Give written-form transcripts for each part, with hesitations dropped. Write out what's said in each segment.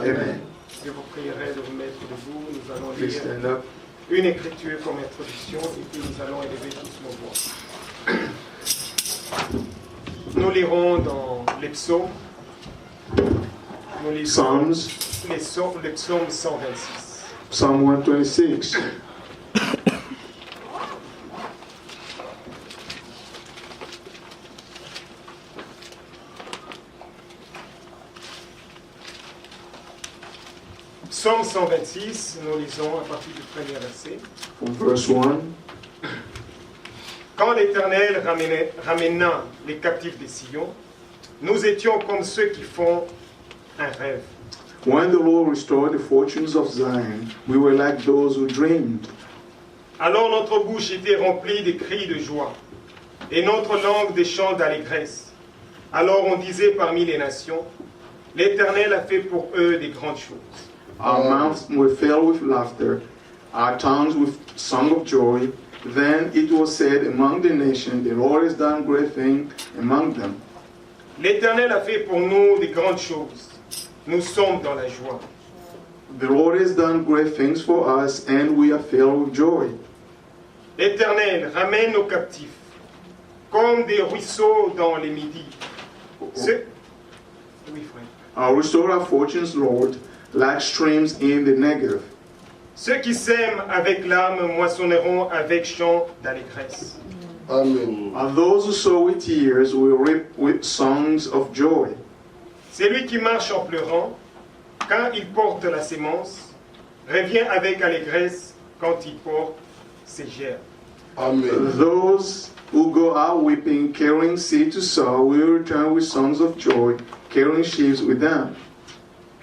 Amen. Je vous prierai de vous mettre debout. Nous allons Please lire stand up. une écriture comme introduction et puis nous allons élever tous nos voix. Nous lirons dans les psaumes. Nous lisons Psalms, le psaume 126. Psalm 126. Psaume 126, nous lisons à partir du premier verset. From verse 1. Quand l'Éternel ramena les captifs des Sion, nous étions comme ceux qui font un rêve. When the Lord restored the fortunes of Zion, we were like those who dreamed. Alors notre bouche était remplie de cris de joie, et notre langue des chants d'allégresse. Alors on disait parmi les nations, l'Éternel a fait pour eux des grandes choses. Our mouths were filled with laughter, our tongues with song of joy. Then it was said among the nations, the Lord has done great things among them. L'Éternel a fait pour nous des grandes choses. Nous sommes dans la joie. The Lord has done great things for us, and we are filled with joy. L'Éternel ramène nos captifs, comme des ruisseaux dans les midis. Oui, frère. Restore our fortunes, Lord, like streams in the Negev. Ceux qui sèment avec larmes moissonneront avec chants d'allégresse. Amen. Those who sow with tears will reap with songs of joy. Celui qui marche en pleurant, quand il porte la sémence, revient avec allégresse quand il porte ses gerbes. Amen. Those who go out weeping, carrying seed to sow, will return with songs of joy, carrying sheaves with them.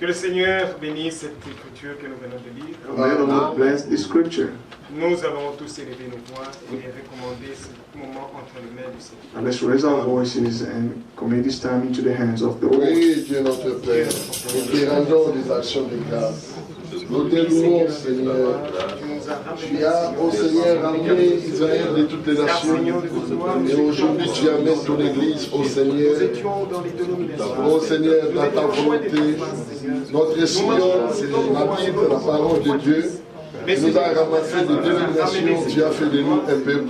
Que le Seigneur bénisse cette écriture que nous venons de lire. May the Lord bless the scripture. Nous allons tous élever nos voix et recommander ce moment entre les mains du Seigneur. And let's raise our voices and commit this time into the hands of the Lord. Oui, Dieu notre Père, nous te rendons des actions de grâce. Nous te louons, Seigneur. Tu as, ô Seigneur, ramené Israël de toutes les nations. Et aujourd'hui, tu amènes ton Église, ô Seigneur. Ô Seigneur, dans ta volonté. Notre Seigneur, c'est la Bible, la parole de Dieu. Tu nous as ramassé de dénominations, tu as fait de nous un peuple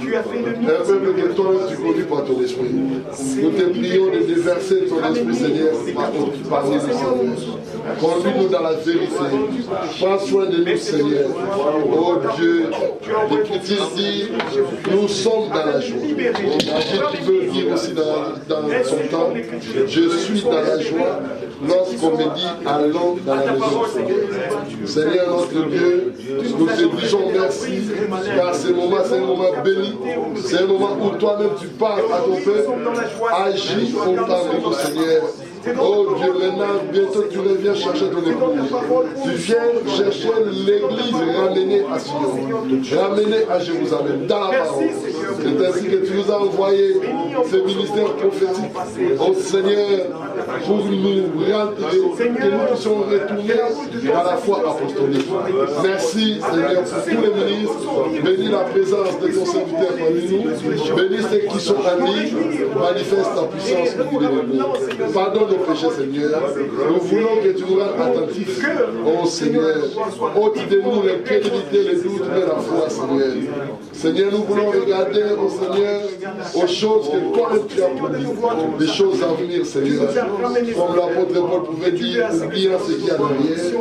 que toi tu conduis par ton esprit. Nous te prions de déverser ton esprit, Seigneur, parmi nous, Seigneur. Conduis-nous dans la vérité. Prends soin de nous, Seigneur. Oh Dieu, l'Écriture dit, nous sommes dans la joie. Tu veux dire aussi dans son temps, je suis dans la joie lorsqu'on me dit, allons dans la maison. Seigneur notre Dieu, nous te disons merci, car ce moment, c'est un moment béni. C'est un moment où toi-même tu parles à ton peuple. Agis au temps de nous, Seigneur. Oh Dieu, maintenant, bientôt tu reviens chercher ton épouse. Tu viens chercher l'église ramenée à Sion, ramenée à Jérusalem, dans la parole. C'est ainsi que tu nous as envoyé ce ministère prophétique. Oh Seigneur, pour nous rentrer, que nous puissions retourner à la foi apostolique. Merci Seigneur pour tous les ministres. Bénis la présence de ton serviteur parmi nous. Bénis ceux qui sont amis. Manifeste ta puissance au milieu de nous. Pardonne nos péchés, Seigneur. Nous voulons que tu nous rendes attentifs. Oh Seigneur, ôte de nous l'incrédulité, les doutes et la foi, Seigneur. Seigneur, nous voulons regarder, oh Seigneur, aux choses que toi-même tu as promis, des choses à venir, Seigneur. Comme l'apôtre Paul pouvait dire, oubliant ce qui est derrière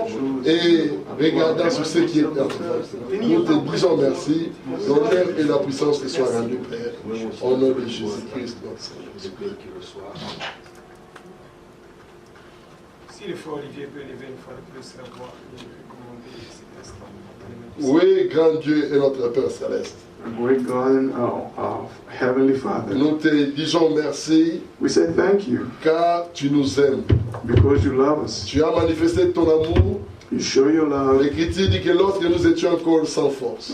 et regardant sur ce qui est devant. Nous te disons merci. L'honneur et la puissance te soient rendus, Père. Au nom de Jésus-Christ, notre Seigneur. Si le frère Olivier peut élever une fois de plus la voix et recommander cet instant. Oui, grand Dieu et notre Père Céleste. Great God and our Heavenly Father. Nous te disons merci. We say thank you. Car tu nous aimes. Because you love us. Tu as manifesté ton amour You show your love. L'Écriture dit que lorsque nous étions encore sans force,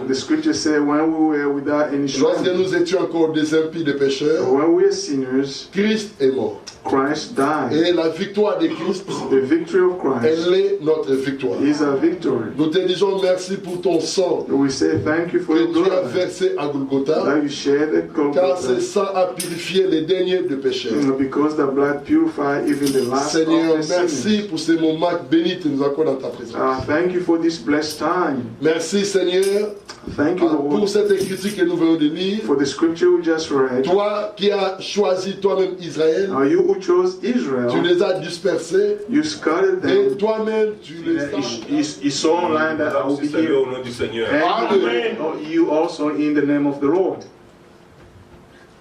The scripture said when we were without any lorsque strength, nous étions encore des impies, des pécheurs, when we were sinners, Christ est mort. Christ died. Et la victoire de Christ, The victory of Christ elle est notre victoire. is our victory. Nous te disons merci pour ton sang We say thank you for que your tu as blood versé à Golgotha, that you shed at car ce Golgotha, sang a purifié les derniers de pécheurs. because the blood purified even the last Seigneur, of the sinners. merci pour ce moment béni que tu nous accordes dans ta présence. Thank you for this blessed time. Merci Seigneur Thank you, pour Lord, cette écriture que nous venons de lire. for the scripture we just read. Toi qui as choisi toi-même Israël, You who chose tu Israel, les as dispersés you scattered et them. toi-même tu les as. You saw online that I will be Salut here. au nom du Seigneur. And you also in the name of the Lord.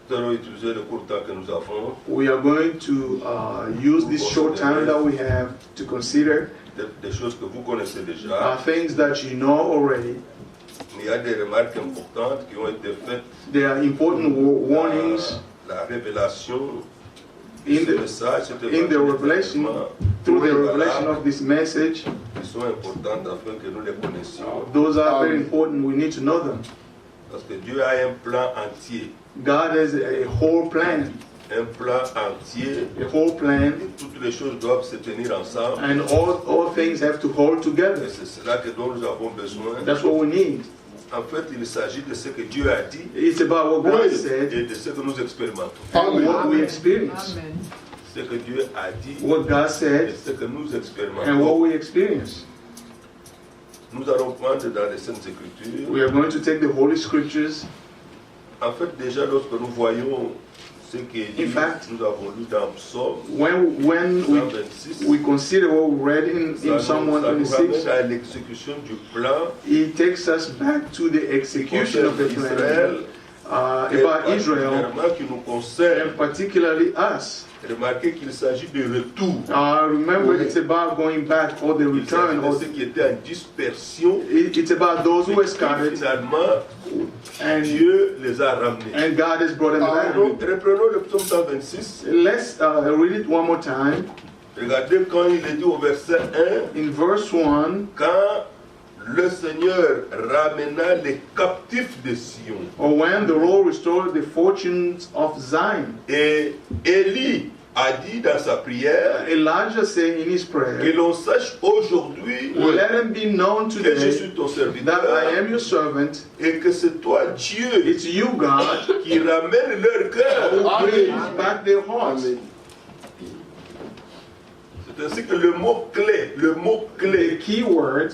Nous allons utiliser le court temps que nous avons, We are going to use this short time that we have to consider des choses que vous connaissez déjà. things that you know already. Il y a des remarques importantes qui ont été faites. There are important warnings La révélation, in ce the, message, cet in the revelation, through the revelation of this message. qui sont importantes afin que nous les connaissions. Those are very important. We need to know them. Parce que Dieu a un plan entier. God has a whole plan, Un plan entier. a whole plan, Et toutes les choses doivent se tenir ensemble. and all things have to hold together. Et c'est cela dont nous avons besoin. That's what we need. En fait, il s'agit de ce que Dieu a dit It's about what God Oui. said et de ce que nous expérimentons. and what we experience. Ce que Dieu a dit What God et said ce que nous and what expérimentons. we experience. Nous allons prendre dans les Saintes Écritures. We are going to take the Holy Scriptures. En fait, déjà, lorsque nous voyons ce qui est dit, In fact, nous avons lu dans Psaume When 126, we consider what we read in Psalm ça nous ramène 126, à l'exécution du plan it takes us back to the execution of the Israël, plan et about Israel, particulièrement qui nous concerne. and particularly us. Remarquez qu'il s'agit de retour. Remember, it's about going back or the Il s'agit return, de or ceux qui étaient en dispersion. it's about those who were Et scattered, finalement, and Dieu les a ramenés. God has brought them back. Reprenons le psaume 126. Let's read it one more time. Regardez quand il est dit au verset 1, In verse 1, quand le Seigneur ramena les captifs de Sion. or when the Lord restored the fortunes of Zion. Et Élie a dit dans sa prière Elijah said in his que prayer, l'on sache aujourd'hui let them be known que je today suis ton that I serviteur am your servant. et que c'est toi Dieu It's you, God, qui ramène leur who cœur. brings back their hearts. C'est ainsi que le mot-clé The key word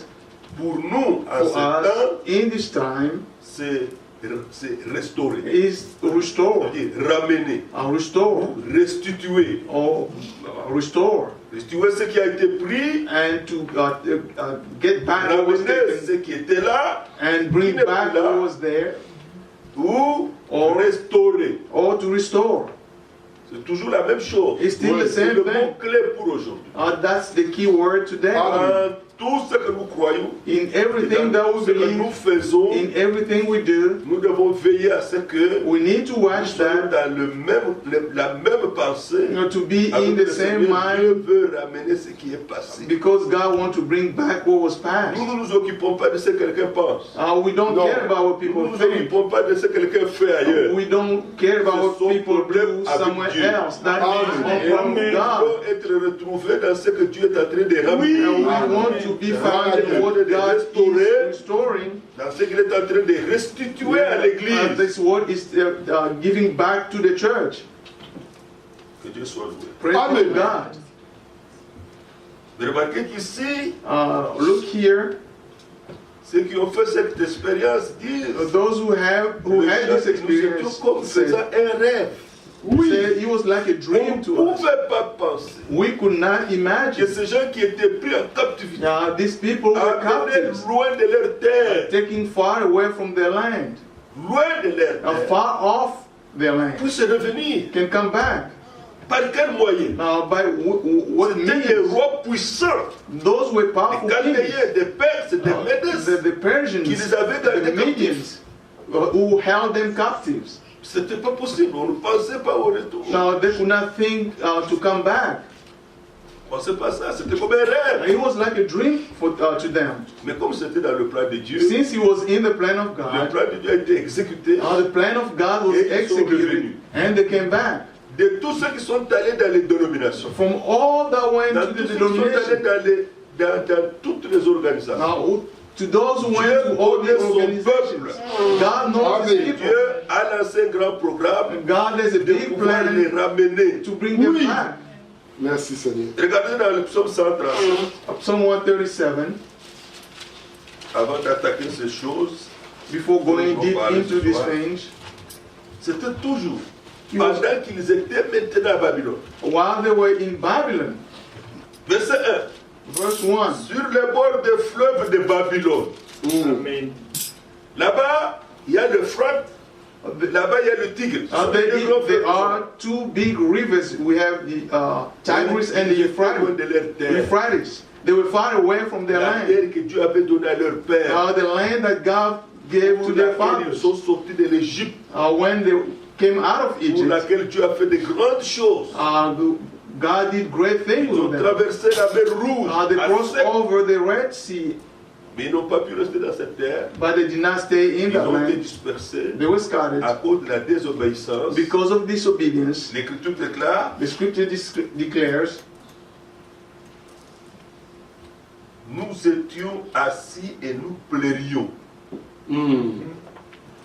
pour nous en for ce temps, us in this time c'est restaurer, is restore, c'est-à-dire ramener, restore, restituer. or restore, Restituer ce qui a été pris, and to get back what was ramener ce taken, qui était là, and bring back what was there, ou Or- restaurer. or to restore. C'est toujours la même chose. It's still the C'est same le thing. mot-clé pour aujourd'hui. That's the key word today. Dans tout ce que nous croyons, In et everything dans that tout we ce que nous believe, faisons, in everything we do, nous devons veiller à ce que we need to nous watch soyons that, dans la même pensée, to be in avec the le same Seigneur. Dieu mind, veut ramener ce qui est passé. because God wants to bring back what was past. Nous ne nous occupons pas de ce que quelqu'un pense. We don't No. care about what Nous people ne nous think. occupons pas de ce que quelqu'un fait ailleurs. We don't care about what C'est son people problème do avec somewhere Dieu. else. That is Amen. one problem Nous with God. devons être retrouvés dans ce que Dieu est en train de ramener. And we want to be found in what God is restoring. Dans ce qu'il est en train de restituer à l'Église. This word is giving back to the church. Que Dieu soit loué. Praise Amen. to God. Mais remarquez qu'ici, Look here. ceux qui ont fait cette expérience disent Those who had this nous étions experience comme faisant said, un rêve. it was like a On dream ne to us. pouvait pas penser We could not que imagine. ces gens qui étaient pris en captivité, These people were amenés captives, loin de leur terre, taken far away from their land, loin de leur terre, far off their land, puissent revenir. can come back. Par quel moyen? By what C'était des means? rois puissants, Those were des powerful kings. Chaldéens, des Perses, des Médès, The Persians, qui les avaient dans the les captifs. Medians, who held them captives. C'était pas possible, on ne pensait pas au retour. Now they could not think to come back. On ne pensait pas ça, c'était comme un rêve. It was like a dream to them. Mais comme c'était dans le plan de Dieu, Since it was in the plan of le God, plan de Dieu a été exécuté. the plan of God was Et ils sont executed, revenus. and they came back. De tous ceux qui sont allés dans les dénominations, From all that went dans to tous the ceux qui sont allés denomination, dans toutes les organisations, to those who went Dieu to all the connaît son organizations, peuple. God knows his Amen. people. Dieu a lancé un grand programme God has a de big pouvoir les plan ramener. to bring them Oui. back. Merci Seigneur. Regardez dans le psaume 130, Psalm 137, avant d'attaquer ces choses, before going deep into these things, c'était toujours He was- pendant qu'ils étaient maintenant à Babylone. while they were in Babylon, Verset 1. verse 1, Sur les bords des fleuves de Babylone. Amen. Là-bas, il y a le Frat. Là-bas, il y a le Tigre. Ce sont les deux grands there fleuves. are two big rivers. We have the Tigris and the Ils étaient loin Euphrates. de leur terre. Euphrates. They were far away from their La land. terre que Dieu avait donnée à leur père. The land that God gave to Pour their laquelle ils fathers. sont sortis de l'Égypte. When they came out of Pour Egypt, laquelle Dieu a fait de grandes choses. God did great things Ils ont with them. traversé la mer Rouge. They à crossed sec. over the Red Sea, Mais ils n'ont pas pu rester dans cette terre. but they did not stay in Ils that ont été land. dispersés They were scattered à cause de la désobéissance. because of disobedience. L'Écriture déclare, The scripture declares, nous étions assis et nous pleurions.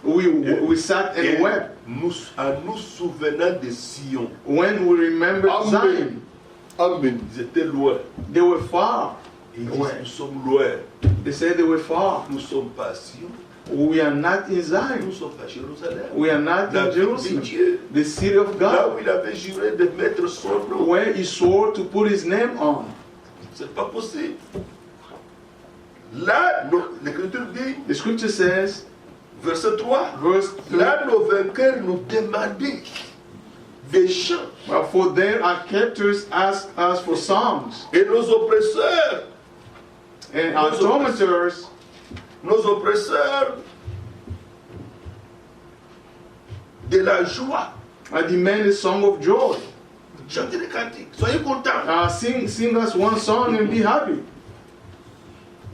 we sat Et and wept en nous souvenant de Sion. when we remembered Zion. Amen. Amen. Ils étaient loin. They were far. Et ils disent, Ouais. nous sommes loin. They said they were far. Nous ne sommes pas à Sion. We are not in Nous ne Zion. sommes pas à Jérusalem. We are not La in ville de Jerusalem, Dieu. the city of Là God, où il avait juré de mettre son nom. where he swore to put his name on. C'est pas possible. Là, l'Écriture dit, The scripture says, verset 3, verse 3, là nos vainqueurs nous demandaient des chants. for there our captors ask us for songs, Et nos oppresseurs, and our tormentors de la joie. demand a song of joy. Chantez des cantiques, soyez contents. Sing us one song and be happy.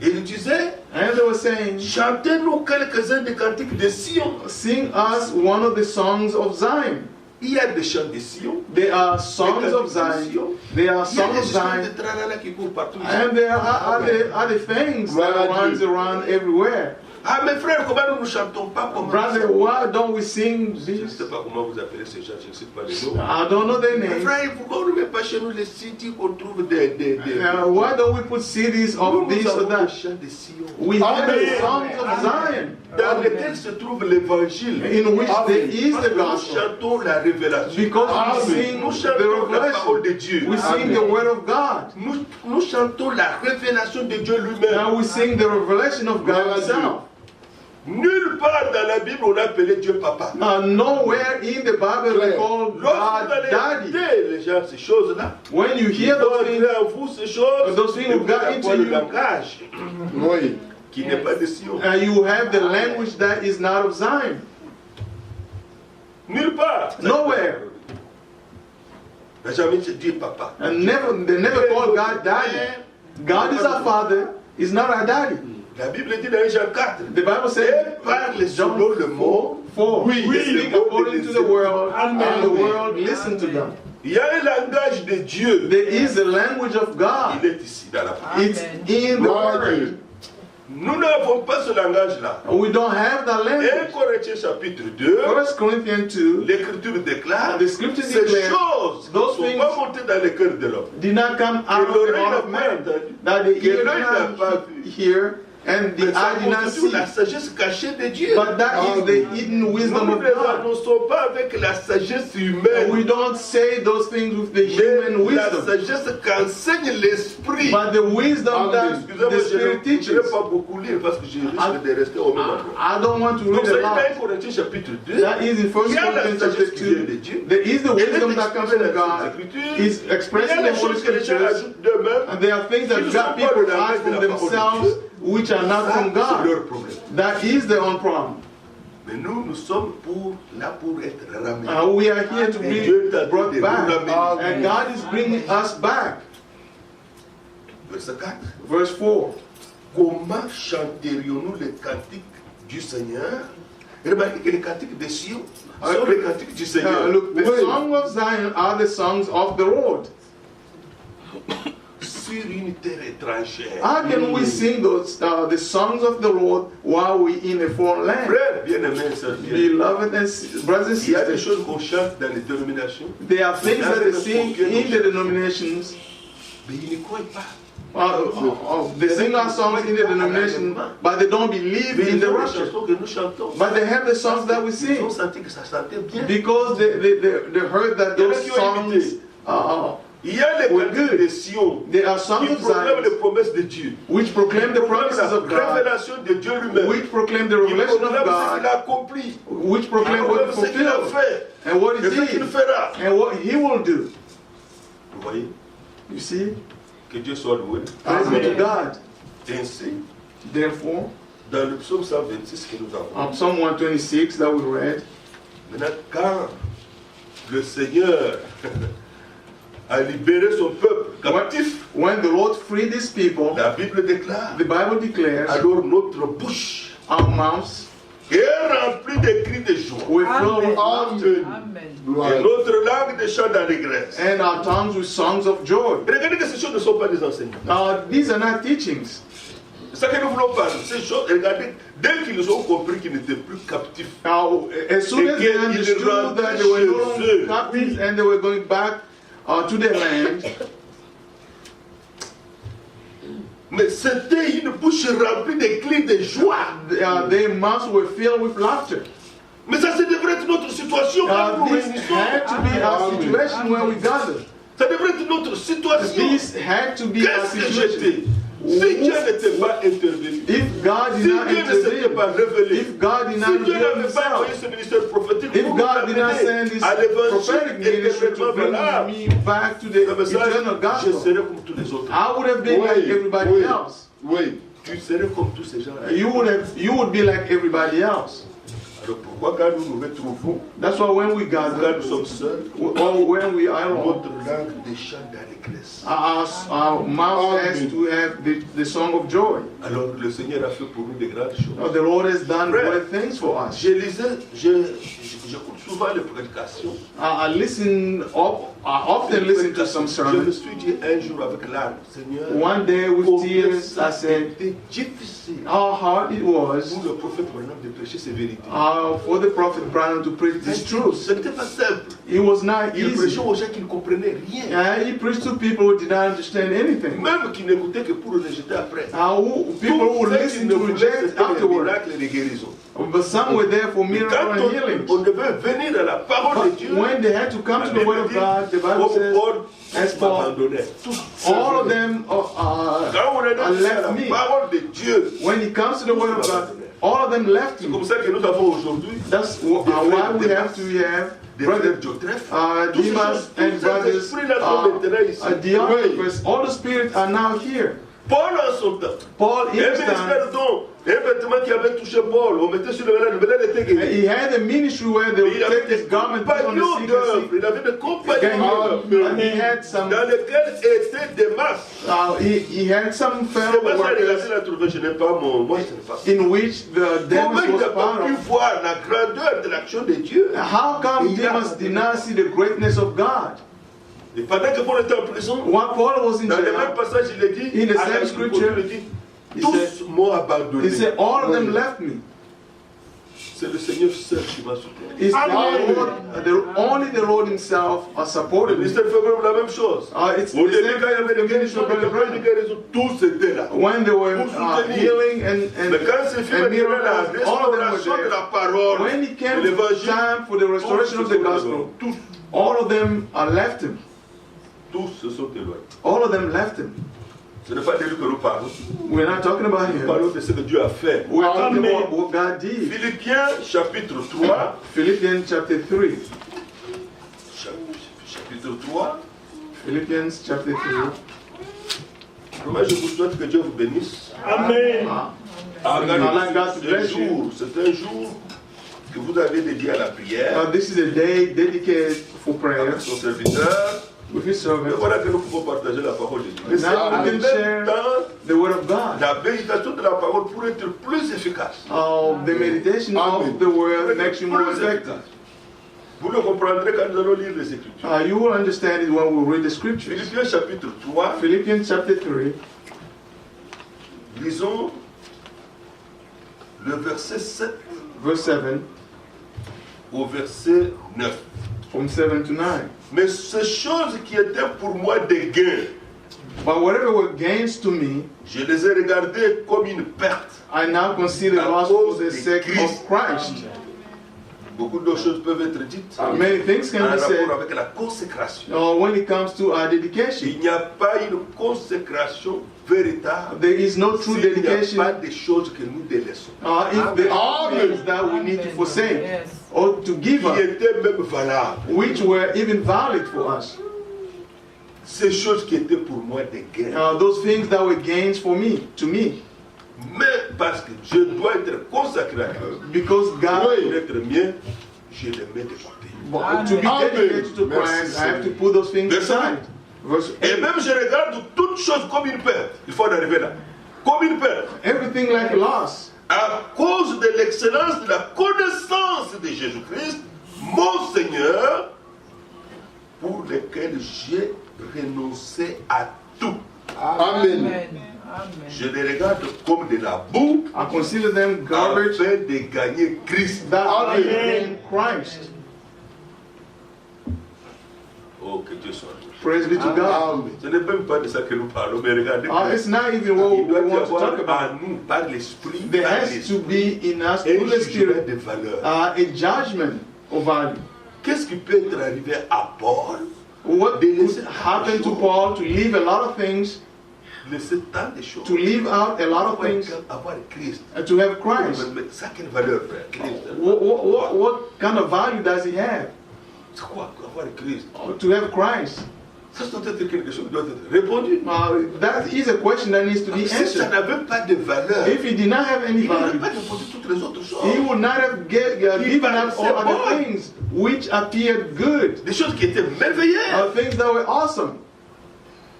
Et il disait, And they were saying, chantez-nous quelques-uns des cantiques de Sion. sing us one of the songs of Zion. Il y a des chants de Sion. There are songs of Zion. There are Il y a songs des of chants de Zion. tralala qui courent partout. And there are other things that runs around everywhere. Ah, mes frères, comment nous ne chantons pas comme Brother, ça? why don't we sing Je ne this? sais pas comment vous appelez ces chants, je ne sais pas les noms. I don't know their Mes names. frères, pourquoi on ne met pas chez nous les sites qu'on trouve des Why don't we put cities Nous, of nous this or avons that? des chants de Sion, We have the Amen. songs of Zion, dans lesquels se trouve l'évangile. in which there is Parce the que nous gospel. chantons la révélation. Because we Amen. sing Nous the chantons la parole de revelation. Dieu. We sing the word of God. Nous chantons la révélation de Dieu lui-même. Now we sing the revelation of God Himself. Nulle part dans la Bible on a appelé Dieu papa. Nowhere in the Bible they call Lorsque God vous allez Daddy. écouter les gens ces choses-là, When you ils hear vont those things, entrer en vous ces choses, those things et will vous go allez into avoir le you. langage Oui. qui n'est pas de Sion. you have the language that is not of Zion. Nulle part. Nowhere. n'a jamais dit Dieu papa. And they never call God Daddy. God is our Father, He's not our Daddy. La Bible dit dans Jean 4, The Bible says, et parle John selon le mot. 4, Oui, they speak according to the world, and the world listen to them. Il y a un langage de Dieu. There is the language of God. Il est ici dans la parole. It's in the Word. Nous n'avons pas ce langage-là. We don't have that 1 language. Corinthiens chapitre 2, 1 Corinthians 2, l'Écriture déclare the scripture ces declares choses ne those sont things pas montées dans le cœur de l'homme. did not come out of the heart of man, that the ear did not hear, and the Mais ça eye did not constitue see. la sagesse cachée de Dieu. But that is the hidden Nous wisdom ne of les God. annonçons pas avec la sagesse humaine, We don't say those things with the mais human la wisdom, sagesse qu'enseigne l'Esprit. but the wisdom that Excusez-moi, the je Spirit ne teaches. vais pas beaucoup lire parce que je risque de rester au même endroit. I don't want to Donc read ça a dit dans lot. 1 Corinthiens chapitre 2, That is in 1 il y a la Corinthians sagesse chapter qui vient de 2. Dieu. There is the Elle est wisdom that comes from exprimée dans God. les Écritures. Is Il y expressed a in des the Holy choses que les gens Scriptures. ajoutent d'eux-mêmes. And there are things that God people add from themselves which are not from C'est God. leur problème. That is their own problem. Mais nous sommes là pour être ramenés. We are here to Et Dieu be t'a dit brought de nous back. ramener. And God is bringing us back. Verset 4. Verse 4. Comment chanterions-nous les cantiques du Seigneur? Remarquez que les cantiques de Sion sont les cantiques du Seigneur. Look, the songs of Zion are the songs of the Lord. Sur une terre étrangère. How can we sing those, the songs of the Lord while we in a foreign land? Frères, bien-aimés, sœurs bien. Beloved and brothers and Il y a des sisters, choses qu'on chante dans les dénominations, there are things that they sing in the denominations. mais ils ne croient pas. They sing our songs in the denomination, but they don't believe Mais in ils the ont les rapture. chansons que nous chantons. But they have the songs that we Ils ont sing senti que ça chantait bien. because they heard that those songs Il y a les were cantiques good. de Sion They are qui songs of proclament les Zion promesses de Dieu. which proclaim the Proclament promises of la God, révélation de Dieu lui-même. which proclaim the Il revelation proclame of ce qu'il God, a accompli. which proclaim what he Ce qu'il a fulfilled fait. and what Et he ce qu'il did fera. and what he will do. Vous voyez? You see? Que Dieu soit loué. Praise be to God. Ainsi, Therefore, dans le psaume 126 que nous avons, Psalm 126 that we read, maintenant, quand le Seigneur a libéré son peuple captif, when the Lord freed his people, la Bible déclare, the Bible declares, alors notre bouche our mouths est remplie de cris de joie. were filled with laughter Gloire. Et notre langue de chants d'allégresse. and our tongues with songs of joy. Regardez que ces choses ne sont pas des enseignements. These are not teachings. C'est ça que nous voulons parler. Ces choses, regardez, dès qu'ils ont compris qu'ils n'étaient plus captifs, Now, as soon as they understood that they were no longer captives and they were going back to their land, mais c'était une bouche remplie de cris de joie. their mouths were filled with laughter. Mais ça, ça devrait être notre situation quand nous This réunissons. had to be our situation when we gathered. Ça devrait être notre situation. This had to be our Qu'est-ce que situation. j'étais? Si Dieu n'était pas intervenu, If God si did not Dieu ne s'était intervene, pas révélé, if God did si not Dieu reveal n'avait pas envoyé himself, ce ministère prophétique if pour God did not nous send amener this à l'évangile prophetic ministry to éternellement bring valable, me back to the le message, eternal je gospel, serais comme tous les autres. I would have been like everybody oui, else. oui. Tu serais comme tous ces gens-là. You would be like everybody else. Alors pourquoi quand nous nous retrouvons, That's why when we quand gather, nous sommes seuls, or when we are alone, notre langue des chants d'allégresse. our mouth has to have the song of joy. Alors le Seigneur a fait pour nous de grandes choses. Now, the Lord has done great things for us. J'écoute souvent les prédications. I often listen to some Je me sermons. suis dit un jour avec larmes, Seigneur, One day with combien tears, ça I said c'était difficile how hard it was pour le prophète Branham de prêcher ces vérités. for the prophet Branham to preach this truth. Ce n'était pas simple. It was not Il easy. prêchait aux gens qui ne comprenaient rien. He preached to people who did not understand anything. Même qui n'écoutaient que pour le rejeter après. People who would Tous ceux qui listen ne to voulaient reject c'était les afterward. miracles et les guérisons. But some were there for miracle Quand and healing. on devait venir à la parole de But Dieu, when they had to come to the word of God, the Bible says, as Paul, m'abandonnait. all of them Quand on est dans left la me. parole de Dieu, When it comes to the word of God, all of them left c'est me. comme ça que nous avons aujourd'hui That's why we have to have des brother frères Diotrephes. Demas and brothers Diotrephes. All the spirits are now here. Paul en son temps. Paul in Un his time, ministère dont un vêtement qui avait touché Paul, on mettait sur le malade était guéri. he had a ministry where they would Il avait take des his garment, put on the compagnons sick d'œuvre, and il avait des sick. compagnons And he had some, dans lesquels étaient des masses. he had some C'est fellow pas ça, workers il a trouvé, je n'ai pas mon, moi je n'ai pas ça. in which the Comment Demas il was n'a pas part pu of. voir la grandeur de l'action de Dieu? How come Demas did not see the greatness of God? Et pendant que Paul était en prison, While Paul was in dans le même jail, passage, il est dit, In the à same la scripture, il dit, he tous m'ont abandonné. he said, all of them left me. C'est le Seigneur seul qui m'a soutenu. It's only the Lord himself supported Le me. ministère fait la même chose. It's Au the début, same quand il y avait des guérisons, thing des campagnes de guérison, tous étaient là. when they were Pour soutenir. healing Mais quand c'est fini, and maintenant, la miracles, all of them were restauration de there. la parole, When it de came l'évangile, time for the restoration of the gospel, tous, all of them left him. tous se sont éloignés. All of them left him. Ce n'est pas de lui que nous parlons. We're not talking about Nous him. parlons de ce que Dieu a fait. We're talking Amen. about what God did. Philippiens chapitre 3. Philippians chapter 3. Chapitre 3. Philippians chapter 3. Moi, je vous souhaite que Dieu vous bénisse. Amen. C'est un jour que vous avez dédié à la prière. This is a day dedicated for prayer. Avec son serviteur. with his Mais servants. voilà que nous pouvons partager la parole de Dieu. Mais c'est Now en we can même share temps the word of God. la méditation de la parole pour être plus efficace. The meditation Amen. of the word makes you more Plus effective. efficace. Vous le comprendrez quand nous allons lire les Écritures. You will understand it when we read the scriptures. Philippiens chapitre 3, Philippians chapter 3, lisons le verset 7 verse 7, au verset 9. from 7 to 9. Mais ces choses qui étaient pour moi des gains, But whatever were gains to me, je les ai regardées comme une perte. I now consider À loss cause for the de sake Christ. of Christ. Beaucoup de choses peuvent être dites en Many things can be said rapport avec la consécration. when it comes to our dedication. Il n'y a pas une consécration véritable There is no true s'il n'y a dedication pas des choses que nous délaissons. if there are things that we need to forsake or to give Qui up, étaient même valables. which were even valid for us. Ces choses qui étaient pour moi des gains. Those things that were gains for me, to me. Mais parce que je dois être consacré à Dieu, Because pour God, être mien, je les mets de côté. to be Amen. dedicated to Merci, Christ, I have to Seigneur. put those things Verset aside. Verse Et 8. même je regarde toutes choses comme une perte. Il faut en arriver là. Comme une perte. Everything like loss. À cause de l'excellence de la connaissance de Jésus-Christ, mon Seigneur, pour lequel j'ai renoncé à tout. Amen. Je les regarde comme de la boue I consider them garbage afin de gagner Christ. that Amen. are in Christ. Oh, que Dieu soit loué. Praise be to God. Amen. Ce n'est même pas de ça que nous parlons, mais regardez. It's not even what Il we doit y want to talk avoir about. en nous, par l'Esprit, There par has to l'Esprit, be in us, un through the jugement Spirit, de valeur. a judgment of value. Qu'est-ce qui peut être arrivé à Paul? What could happen to Paul to leave a lot of things, Laisser tant de choses. to leave out a lot of things, Avoir Christ. and to have Christ? Mais ça, quelle valeur, frère? Christ. What kind of value does he have? C'est quoi, avoir Christ? To have Christ? Ça doit être quelque chose qui doit être répondu. That is a question that needs to be Si ça answered. n'avait pas de valeur, If he did not have any il n'aurait value, pas répondu toutes les autres choses. he would not have given up all other things which appeared good, Des choses qui étaient merveilleuses. things that were awesome.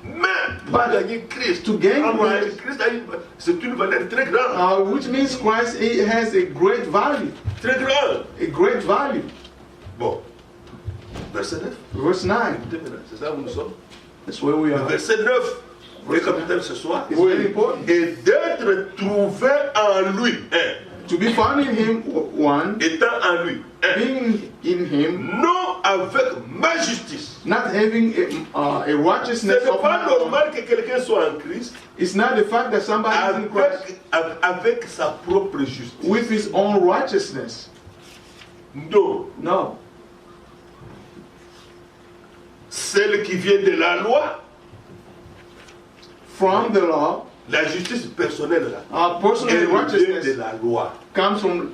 Mais pour gagner Christ, To gain Christ, Christ c'est une valeur très grande. which means Christ has a great value, Très grande. a great value. Bon. Verset 9. Verse 9, C'est ça où nous sommes. that's where we Le are. verset 9. Le capitaine ce soir. It's very important. Et d'être trouvé en lui. To be found in him, one, Étant en lui. being in him, Non avec ma justice. not having a Ce righteousness n'est of pas my own. normal que quelqu'un soit en Christ It's not the fact that somebody is in Christ avec sa propre justice. with his own righteousness. Non. No. Celle qui vient de la loi, From the law, la justice personnelle là, personal elle vient de righteousness la loi. comes from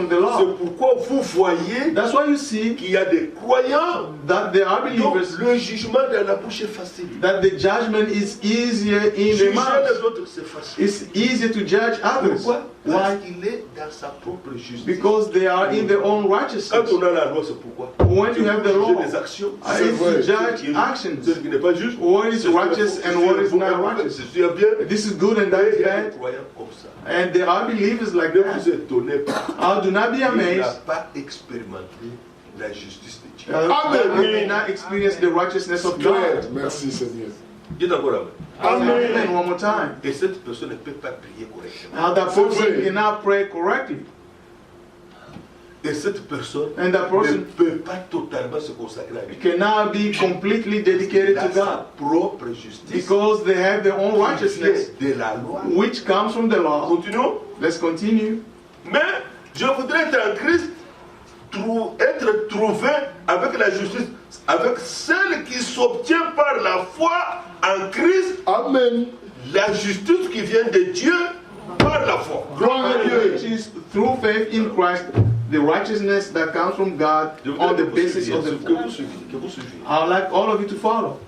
the C'est law. pourquoi vous voyez That's why you see qu'il y a des croyants that there are dont believers le jugement dans la bouche est facile. that the judgment is easier in the Juger mouth. les autres, c'est facile. It's easier to judge others. Pourquoi? Parce Why? qu'il est dans sa propre justice. Because they are in their own Quand righteousness. on a la loi, c'est pourquoi? When you have the Juger law, les actions. it's to judge actions. Ce qui n'est pas juste. What is righteous and what is not righteous. C'est bien. This is good and that Il is y a des bad. croyants comme ça. And there are believers like Ne that. vous étonnez pas. Do not be Il n'a amazed. pas expérimenté la justice de Dieu. That we may not experience the righteousness of Claire. God. Merci Seigneur. Dites encore amen. Amen. One more time. Et cette personne ne peut pas prier correctement. That person cannot pray correctly. Et cette personne And that ne person peut pas totalement se consacrer à Dieu. cannot be completely dedicated Il a to sa God propre justice because they have their own qui righteousness, vient de la loi. which comes from the law. Continuons. Let's continue. Mais je voudrais être en Christ, être trouvé avec la justice, avec celle qui s'obtient par la foi en Christ, Amen. la justice qui vient de Dieu par la foi. Gloire à Dieu. Which is through faith in Christ, the righteousness that comes from God Je voudrais on the que vous basis suiviez, of the que vous suiviez, que vous suiviez. I'd like all of you to follow.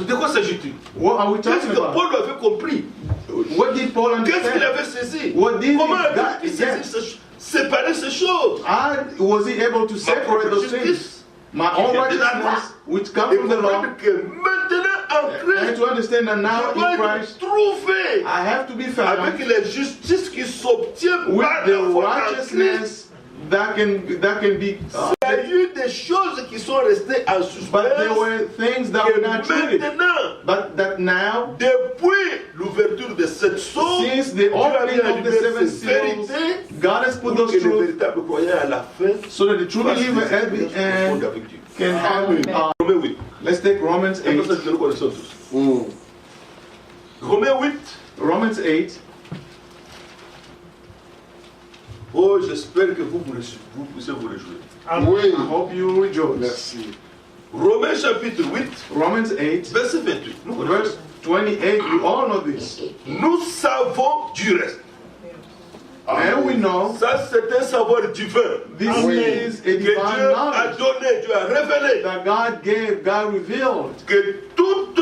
De quoi s'agit-il? What are we Qu'est-ce talking que about? Paul avait compris? What did Paul Qu'est-ce qu'il understand? avait saisi? What did Comment he a-t-il pu séparer ces choses? Was he able to Ma separate propre those things? justice My own qui vient de la righteousness which come Et from the law, comprendre que maintenant en and Christ, to understand that now je dois in être Christ, trouvé I have to be avec found les justices qui s'obtiennent with par the la foi en Christ. righteousness that can be. Il y a eu des choses qui sont restées en But there suspens. were things that were not Et treated. maintenant, But that now, depuis l'ouverture de cette source, since the Dieu a opening mis en of the lumière seven ces seals, vérités God has put pour those que les truths véritables croyants à la fin so that the true fassent believer des at the expériences profondes end avec Dieu. can have. Romains 8. Let's take Romans C'est pour ça 8. que nous le connaissons tous. Mm. Romains 8. Romans 8. Oh, j'espère que vous puissiez vous réjouir. Oui. I hope you rejoice. Merci. Romains chapitre 8, Romans 8, verset 28. Nous connaissons. verse 28. You all know this. Nous savons du reste. And we know Ça, c'est un savoir divin this Oui. is a que divine Dieu a knowledge donné, Dieu a révélé that God gave, God revealed, que toutes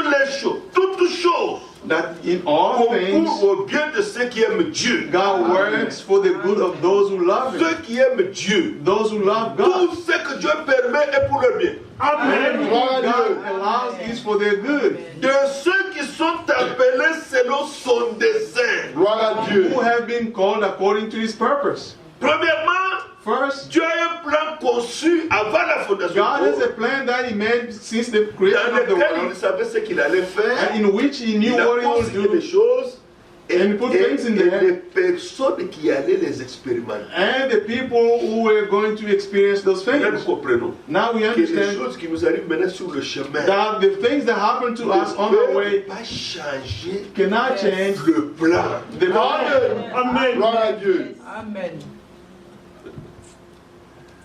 choses that in all things concourent au bien de ceux qui aiment Dieu. God works for the good of those who love Him, Ceux qui aiment Dieu. those who love God. Tout ce que Dieu permet est pour leur bien. Everything Gloire à God Dieu. allows is for their good. De ceux qui sont appelés selon son dessein. Gloire à Dieu. Who have been called according to His purpose. Premièrement, First, Dieu a un plan conçu avant la fondation God du has a monde, plan that He made since the dans creation of the lequel il world, savait ce qu'il allait faire. and in which He knew Il a what He would consigné les do, choses et, And put things in there. les personnes qui allaient les expérimenter. and the people who were going to experience those Là, nous things. comprenons Now we que les understand choses qui nous arrivent maintenant sur le chemin that the things that happen to us on ne our peuvent way pas changer cannot change le plan. the plan. Amen. Gloire à Dieu. Amen.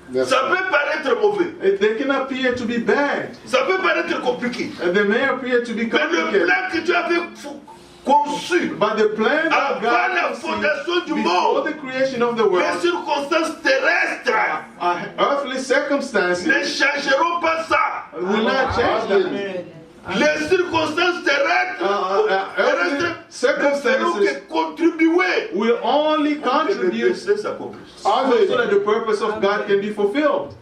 Merci. Ça peut paraître mauvais, They can appear to be bad, ça peut paraître compliqué, and they may appear to be mais le complicated. plan que Dieu avait conçu But the plan that avant la God fondation du conceived before monde, the creation of the les world, circonstances terrestres earthly circumstances ne changeront pas ça. will not change that. Amen. Les circonstances terrestres Earthly ne feront circumstances que contribuer will only pour que le contribute dessein s'accomplisse. so Amen. that the purpose of God can be fulfilled.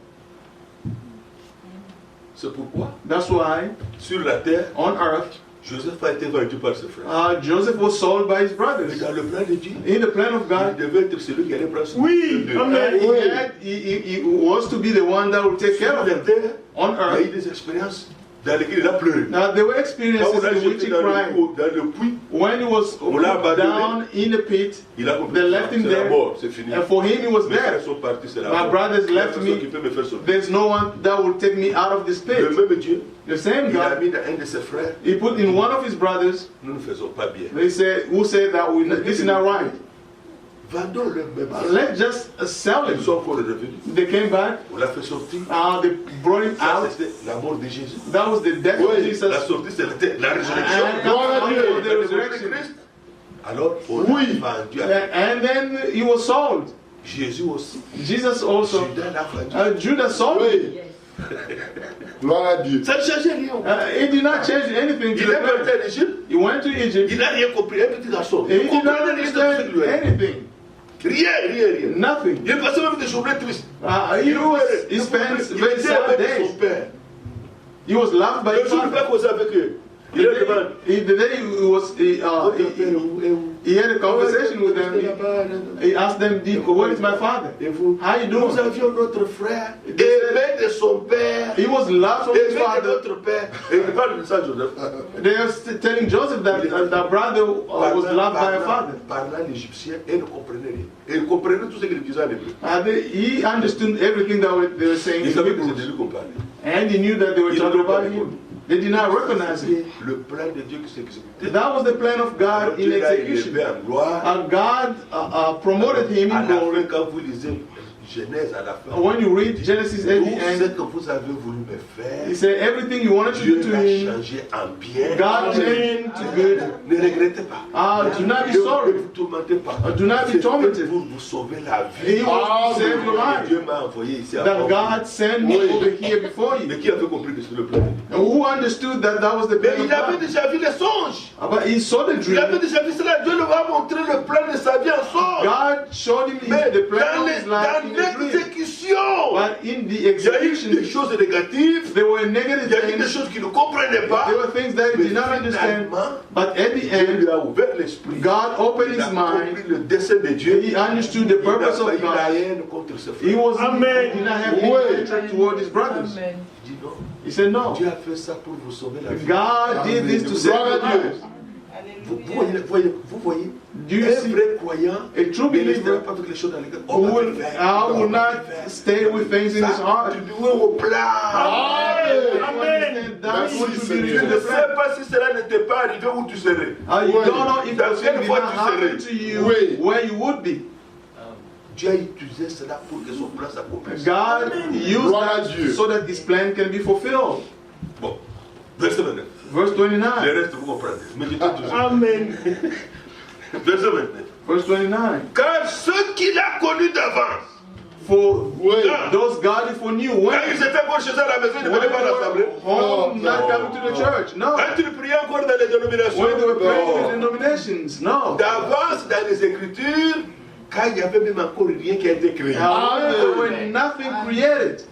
C'est pourquoi, That's why sur la terre, on earth, Joseph a été vendu par ses frères. Joseph was sold by his Mais brothers. dans le plan de Dieu, In the plan of il God, devait être celui qui allait prendre son Oui, de amen. he was to be the one that would take care Sur of la them terre, on il a eu earth. des expériences dans lesquelles il a pleuré. Now there were Quand experiences on l'a in which jeté he dans cried. le puits, When he was On l'a put abandonné. down in the pit, il a compris They left que him c'est la there. mort, c'est fini. and for him he was Mes frères dead. sont partis, c'est la My mort. brothers Il y a left personne me. qui peut me faire sauver. There's no one that will take me out of this Le pit. même Dieu, The same il a God, mis dans un de ses frères, he put in one of his brothers, nous ne faisons pas bien. they said, who said that this is not right. Vendons-le même. Let's just sell Ils him. sont encore revenus. They came back, On l'a fait sortir. they brought him Ça, out. c'était la mort de Jésus. That was the death of Oui, Jesus. La sortie, c'était la résurrection. And Gloire à Dieu. after the La dévotion de resurrection. Christ. Alors, on Oui. l'a vendu à And then he was sold. Jésus aussi. Jesus also. Judas l'a vendu. Judas sold him. Oui. Gloire à Dieu. Ça ne changeait rien. It did not change anything to Il the est parti plan. en Égypte. He went to Egypt. Il n'a rien compris. Un petit garçon. He Il did ne not comprenait rien de ce understand qu'il lui a dit. anything. Rien. Nothing. Il passait même des journées tristes. He spent Il very était sad avec son days. père. He was loved by Le his jour où il father. va causer avec eux, il leur demande. The day he had a conversation with them. He asked them, "Where is my father? Et vous? How you Nous doing?" avions notre frère, aimé de son père, He was loved from his aimé de father. notre père. Et il parle de ça, Joseph. They are telling Joseph that the brother was loved by a father. Parlant l'Égyptien, et ne comprenait rien. Et il comprenait tout ce qu'il disait en hébreu. He understood everything that they were saying Il in savait que Hebrew. c'était lui qu'on parlait. And he knew that they were Ils talking n'ont pas about him. reconnu. They did not recognize him. Le plan de Dieu qui s'exécutait. That was the plan of God in Dieu l'a execution. élevé en gloire. God promoted him À in la fin, glory. quand vous lisez Genèse à la fin, When you read Genesis at tout the ce end, que vous avez voulu me faire, he said everything you wanted to Dieu do to l'a him, changé en bien. God changed to good. Ne regrettez pas. Do not be Ne sorry. vous tourmentez pas. Do not be C'est tormented. pour vous sauver la He vie. wants to save your Et life. Dieu m'a envoyé ici à That Rome. God sent me over here before Mais you. qui avait compris que c'était le plan de Dieu? And who understood that that was the Mais plan of il avait God? déjà vu les songes. But he saw the Il avait dream. déjà vu cela. Dieu lui a montré le plan de sa vie en songe. God showed him Mais the plan dans of his life in the dream. l'exécution, But in the Il y a eu des execution, choses négatives. there were Il negative y a eu des things. choses qu'il ne comprenait pas. There were things that he Mais did not understand. finalement, But at the Dieu end, lui a ouvert l'esprit. God opened Il a his compris mind. le dessein de Dieu. He understood the Il n'a purpose pas of eu la God. haine contre ses He frères. was Amen. he did not have Oui. any hatred toward his brothers. Amen. Il dit non. He said no. Dieu a fait ça pour vous sauver la vie. God did this to save Gloire à your Dieu. lives. Vous voyez, Do you un see? vrai croyant A true ne restera believer pas avec les choses dans lesquelles who will, will not stay with things in his heart. Tu dois au plat. Understand that's what you Merci, do Tu in ne the sais plan. pas si cela n'était pas arrivé où tu serais. You Oui. don't know if Dans those quelle things did voie not tu happen serais? to you Oui. where you would be. Dieu a utilisé cela pour que son plan s'accomplisse. God used Gloire à that Dieu. so that his plan can be fulfilled. Bon, verset 29. Verse Le 29. reste, vous comprenez. Méditez toujours. Amen. Verset 29. Verse 29. Car ceux qu'il a connus d'avance, For Oui. those God if knew quand when ils étaient encore chez eux à la maison, ils ne when venaient they pas à l'assemblée. were home, No, not no, coming to the church. No. Quand ils priaient encore dans les dénominations, When they were praying in the non. denominations. No. D'avance dans les Écritures, quand il n'y avait même encore rien qui a été créé. However, when nothing created,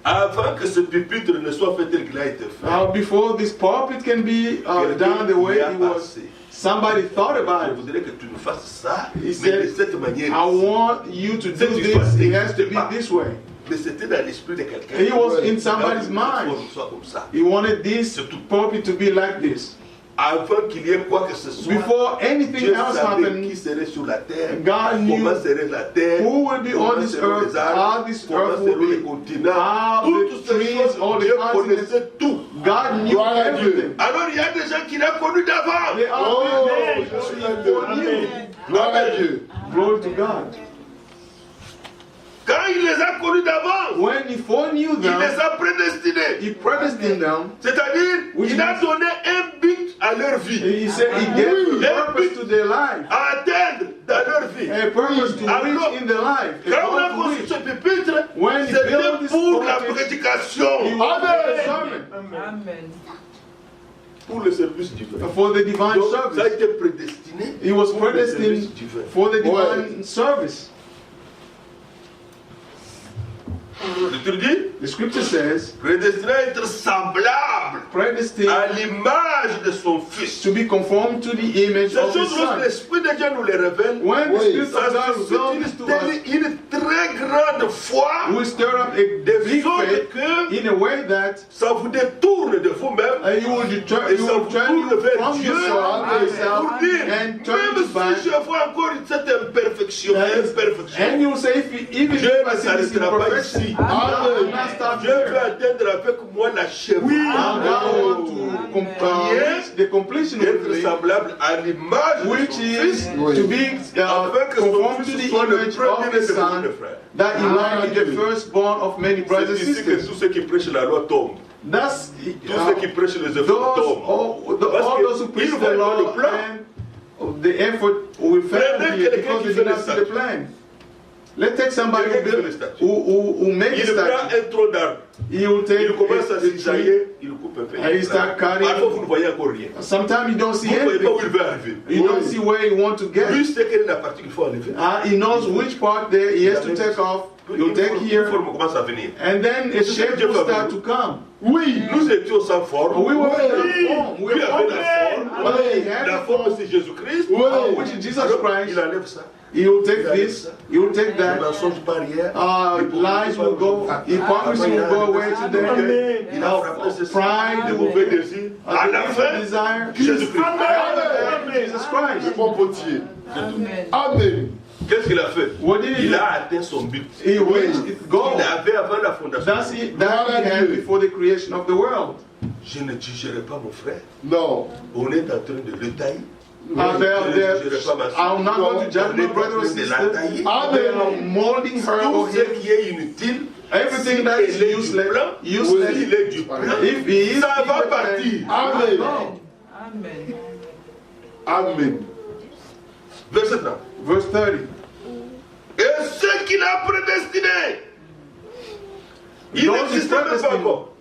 Avant que ce pupitre ne soit fait tel qu'il a été fait, before this pulpit can be done the way it was, somebody thought je about it. voudrais que tu nous fasses ça, He mais said, de cette manière. I want you to do this. It has to be this way. Mais c'était dans l'esprit de quelqu'un. He was in Il somebody's a voulu que mind. ce soit comme ça. He wanted this pulpit to be like this. Avant qu'il y ait quoi que ce soit, Before anything Dieu else savait qui happened, serait sur la terre, God knew comment serait la terre, who will be comment on this seront earth, les arbres, how this comment earth will seront les be, continents. how Toutes the ces trees, choses, all the Dieu continents. connaissait tout. God knew Gloire à Dieu. everything. Alors il y a des gens qu'il a connus d'avant. They are Oh, people je suis who d'accord. knew. Gloire à Dieu. Glory to God. Quand il les a connus d'avance, When he foreknew il les them, a prédestinés. he predestined them. C'est-à-dire, Which il a means- donné un but à leur vie, He said he gave a purpose to their life, à atteindre dans leur vie. a purpose to Alors, reach in their life. A Quand on a goal to construit reach. ce pupitre, When he c'était built this pour la pulpit, prédication, he was a sermon Amen. pour le service divin. for the divine Donc, ça a service. été prédestiné He was pour le service predestined divin. for the Ouais. divine service. L'Écriture dit, The scripture says, prédestiné à être semblable predestined à l'image de son Fils. to be conformed to the image Ces of his choses, lorsque son. l'Esprit de Dieu nous les révèle, When the Oui. Spirit ça of God reveals suscite to us, une très grande foi, we stir up a de big sorte faith que in a way that ça vous détourne de vous-même. you will deter, Et you ça will vous turn tourne you vers from Dieu yourself to yourself pour dire, and turn même you back. si je vois encore cette imperfection, And you will say, even Dieu if I ne see this s'arrêtera pas imperfection, ici. I will not stop Dieu veut here. atteindre avec moi la chèvre. And God wants to complete the completion of Être the semblable à l'image de which son is Fils, to be afin que son conformed to Fils the soit le image premier of de the beaucoup Son, de frères. that he might be the firstborn of many brothers and C'est ici que sisters. tous ceux qui prêchent la loi tombent. That's Tous ceux qui prêchent les those, efforts tombent. all Parce those who qu'ils preach ne the voient pas law le plan. and the effort will fail Prenez here quelqu'un because qui they fait did not les see the statues. plan. Let's take somebody Quelqu'un qui fait les who, statues. who make a Il prend statue. un tronc d'arbre. He will take Il commence à a tree. cisailler, il coupe un peu. And he start cutting. Parfois, vous ne voyez encore rien. Sometimes you don't see Vous ne voyez pas où anything. il veut arriver. You don't see where you want to Lui, get. c'est quelle est la partie qu'il faut enlever. He knows which part there he has to take off. You'll take Une here, forme commence à venir. and then a shape will start to come. Oui. Nous étions sans forme. We were in the form. We Lui were avait la forme. but he had La the forme, form, c'est Jésus-Christ. which is Jesus Alors, Christ. il enlève ça. He will take this, he will take Les that. mensonges barrières. Lies will go, hypocrisy will go away to them. Il a frappé ses Pride les will mauvais désirs. À la fin, desire. Jésus-Christ. Jesus Christ. Le bon potier. Amen. Amen. Qu'est-ce qu'il a fait? What did he Il do? a atteint son but. He reached its goal. Il avait avant la fondation. That he had before the creation of the world. Je ne jugerai pas mon frère. Non. On est en train de le tailler. I'm not going to judge my brother or sister. They are molding her Tout or ce him. qui est inutile, Everything that is useless, s'il est du plan, if he is ça va in the plan, partir. Amen. Amen. Amen. Verset 30. Verse 30. Et ce qu'il a prédestiné, il Those n'existait même pas predestined. encore.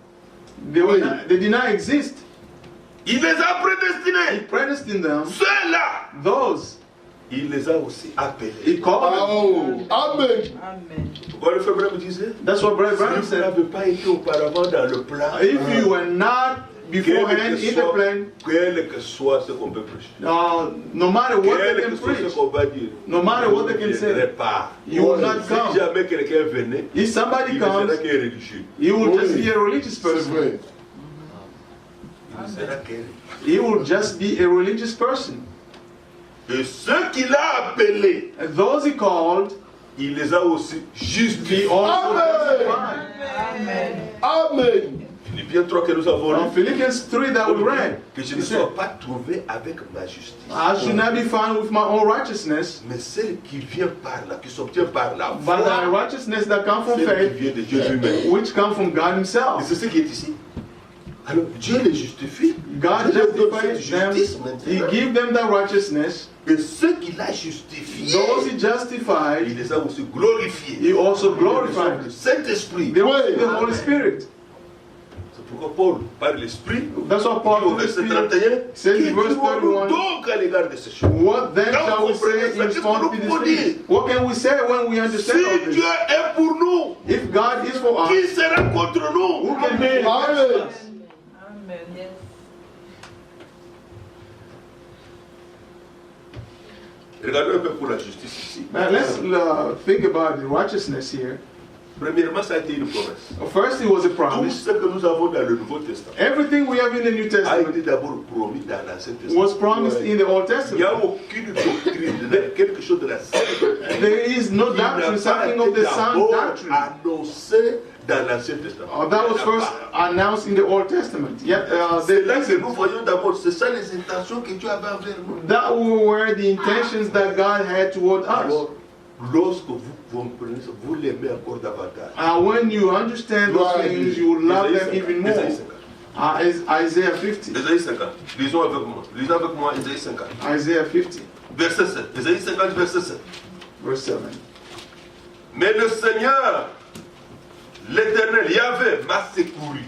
They did not exist. Il les a He prédestinés. predestined them. Ceux-là, Those il les a aussi appelés. He called them. Oh, Amen. Amen. Pourquoi le frère Branham disait? That's what Brother Si Branham vous said. n'avez pas été auparavant dans le plan, If you were not beforehand quel in the plan, que soit ce qu'on peut prêcher, no matter what they quel can que soit preach, ce qu'on va dire, no matter what they can vous ne say, viendrez pas. you will not Si come. jamais quelqu'un venait, If somebody il ne sera comes, qu'un religieux. he will Oui. just be a religious C'est person. vrai. Il ne sera qu'un religieux. He will just be a religious person. Et ceux qu'il a appelés, And those he called, il les a aussi he justifiés. also Amen. justified. Amen. Amen. Philippiens 3 que nous avons lu. Philippians 3 that we read, Que je he ne said, sois pas trouvé avec ma justice, I should not be found with my own righteousness, mais celle qui vient par là, qui s'obtient par la but the foi, righteousness that comes from celle qui faith, vient de Dieu lui-même. which comes from God Et himself. c'est ce qui est ici. Alors Dieu les justifie. God Dieu leur donne cette justifies them, justice he maintenant. gives them that righteousness. Et ceux qu'il a justifiés, Those he il justified, les a aussi glorifiés. he also Le glorified. Saint-Esprit. They receive the Holy Spirit. C'est pourquoi Paul, par l'Esprit, That's what au Paul told verset us. 31, says qui in verse dirons-nous 31, donc à l'égard de ces choses? What then Quand shall vous we say comprenez in ça, response to qu'est-ce que these nous things? What can we say when we understand all Si this? Dieu est pour nous, If God is for us, qui sera contre nous? who can be against Amen. us? Amen. Regardons un peu pour la justice ici. Now let's think about the righteousness here. Premièrement, ça a été une promesse. First, it was a Tout promise. ce que nous avons dans le Nouveau Testament Everything we have in the New a Testament été d'abord promis dans l'Ancien Testament. was promised in the Old Il n'y a Testament. aucune doctrine, de quelque chose de la Sainte Doctrine There is no qui n'a doctrine, pas something of été the sound d'abord doctrine. annoncé dans l'Ancien Testament. That was Il n'y en a first pas. announced in the Old Testament. Yet, C'est là que the, nous voyons d'abord, c'est ça les intentions que Dieu avait envers nous. that were the intentions that God had toward us. Alors, lorsque vous comprenez ça, vous l'aimez encore davantage. When you understand those things, you will love them even more. Isaiah 50. Ésaïe 50. Lisons avec moi. Lisons avec moi Ésaïe 50. Isaiah 50, Verset 7. Ésaïe 50, verset 7. verse 7. Mais le Seigneur, l'Éternel, Yahvé, m'a secouru.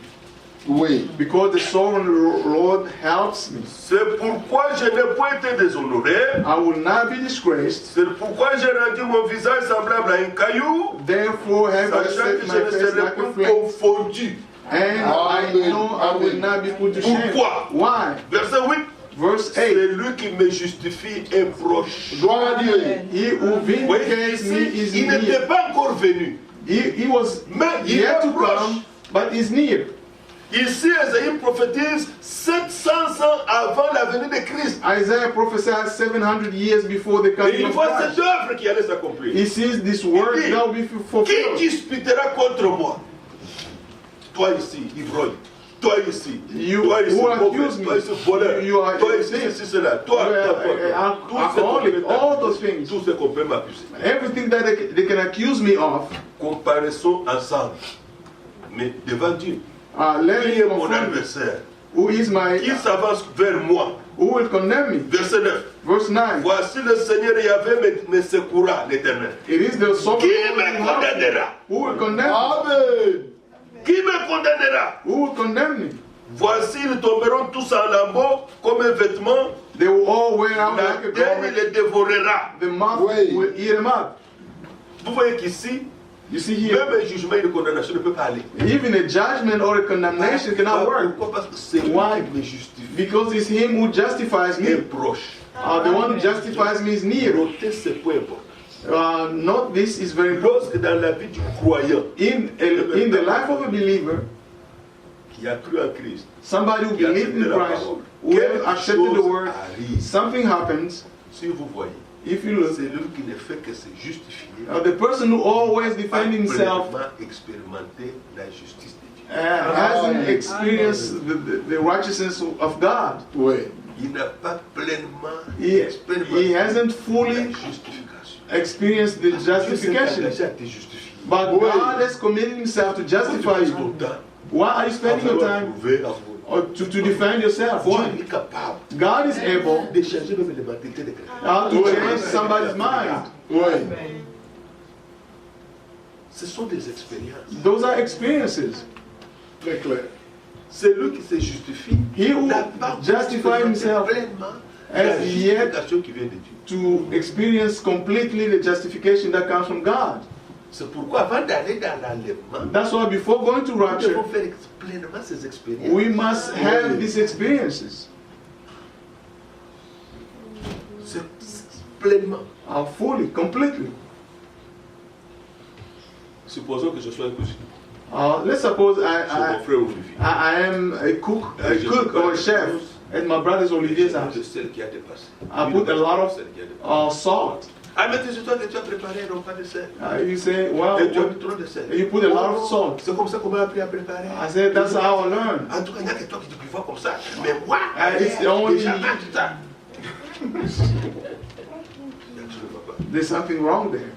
Oui. Because the sovereign Lord helps me, C'est pourquoi je n'ai point été déshonoré. I will not be disgraced. C'est pourquoi j'ai rendu mon visage semblable à un caillou, Therefore have I sachant set que my je ne face serai like a point flame, confondu. and I Amen. know I will Amen. not be put to shame. Pourquoi? Why? Verset 8. Verse C'est 8. lui qui me justifie est proche. Gloire à Dieu. He who Oui, vindicates me ici, is il n'était near. pas encore venu. He was Mais il yet est to proche. come, but is near. Ici, Esaïe prophétise 700 ans avant la venue de Christ. Isaiah prophesied 700 years before the Et coming il of voit cette Christ. œuvre qui allait s'accomplir. He sees this word Il dit, that will be Qui fulfilled. disputera contre moi? Toi ici, ivrogne. Toi ici. You Toi ici, who mauvais. accuse me. Toi ici, voleur. You are Toi ici, innocent. ceci, cela. Toi, Alcoholic, all those things. Tout ce qu'on peut m'accuser. Everything that they can accuse me of, Comparaissons ensemble. Mais devant Dieu, let qui me est mon confront me. adversaire? Who is my, Qui s'avance vers moi? who will condemn me? Verset 9. Verse 9. Voici le Seigneur Yahvé me secoura, l'Éternel. It is the sovereign Qui Lord me who helps me. condamnera? Who will condemn me? Amen. Qui me condamnera? Who will condemn me? Voici, ils tomberont tous en lambeaux comme un vêtement. They will all wear out La like a terre garment. les dévorera. The moth Oui. will eat them up. Vous voyez qu'ici, You see here, même un jugement et une condamnation ne peut pas aller. even a judgment or a condemnation cannot work. Pourquoi? Parce que c'est lui Why? qui me justifie. Because it's him who justifies Il est me. proche. The one who justifies me is near. Notez ce point important. Note this is very important. Lorsque dans la vie du croyant In the life of a believer, qui a cru en Christ, somebody who qui a believes accepté in la Christ, parole, who has quelque accepted the chose word, arrive. something happens. Si vous voyez, If you look, c'est lui qui ne fait que se justifier. the person who always Pas defends himself pleinement expérimenter la justice de Dieu. hasn't experienced the righteousness of God. Oui. Il n'a pas pleinement He expérimenté hasn't la fully justification. experienced the Dieu s'est justification. engagé à te justifier. But Oui. God has committed himself to justify Ton you. temps Why are you à spending your vouloir time prouver à vous. to defend yourself? Dieu Why? est capable God is able de changer même les mentalités de quelqu'un. to change somebody's mind. Oui. Amen. Ce sont des expériences. Those are experiences. Très clair. C'est lui qui se justifie. He who n'a pas justifies expérimenté himself pleinement has yet justification qui vient de Dieu. to experience completely the justification that comes from God. C'est pourquoi avant d'aller dans l'enlèvement, That's why before going to nous devons rapture, faire pleinement ces expériences. we must have these experiences C'est pleinement. fully, completely. Supposons que je sois un cousin. Let's suppose C'est mon frère Olivier. I am a cook or a chef at my brother's Olivier's De house. celle qui a dépassé. I put a lot of Celle qui a dépassé. salt. Ah, mais c'est toi que tu as préparé un repas de sel. You say, well, Et tu as mis trop de sel. you put a lot of salt. C'est comme ça qu'on m'a appris à préparer. I said, that's how I learned. En tout cas, il n'y a que toi qui te prévois comme ça. Mais moi, It's only- jamais tout ça. Tu ne vois pas. There's something wrong there.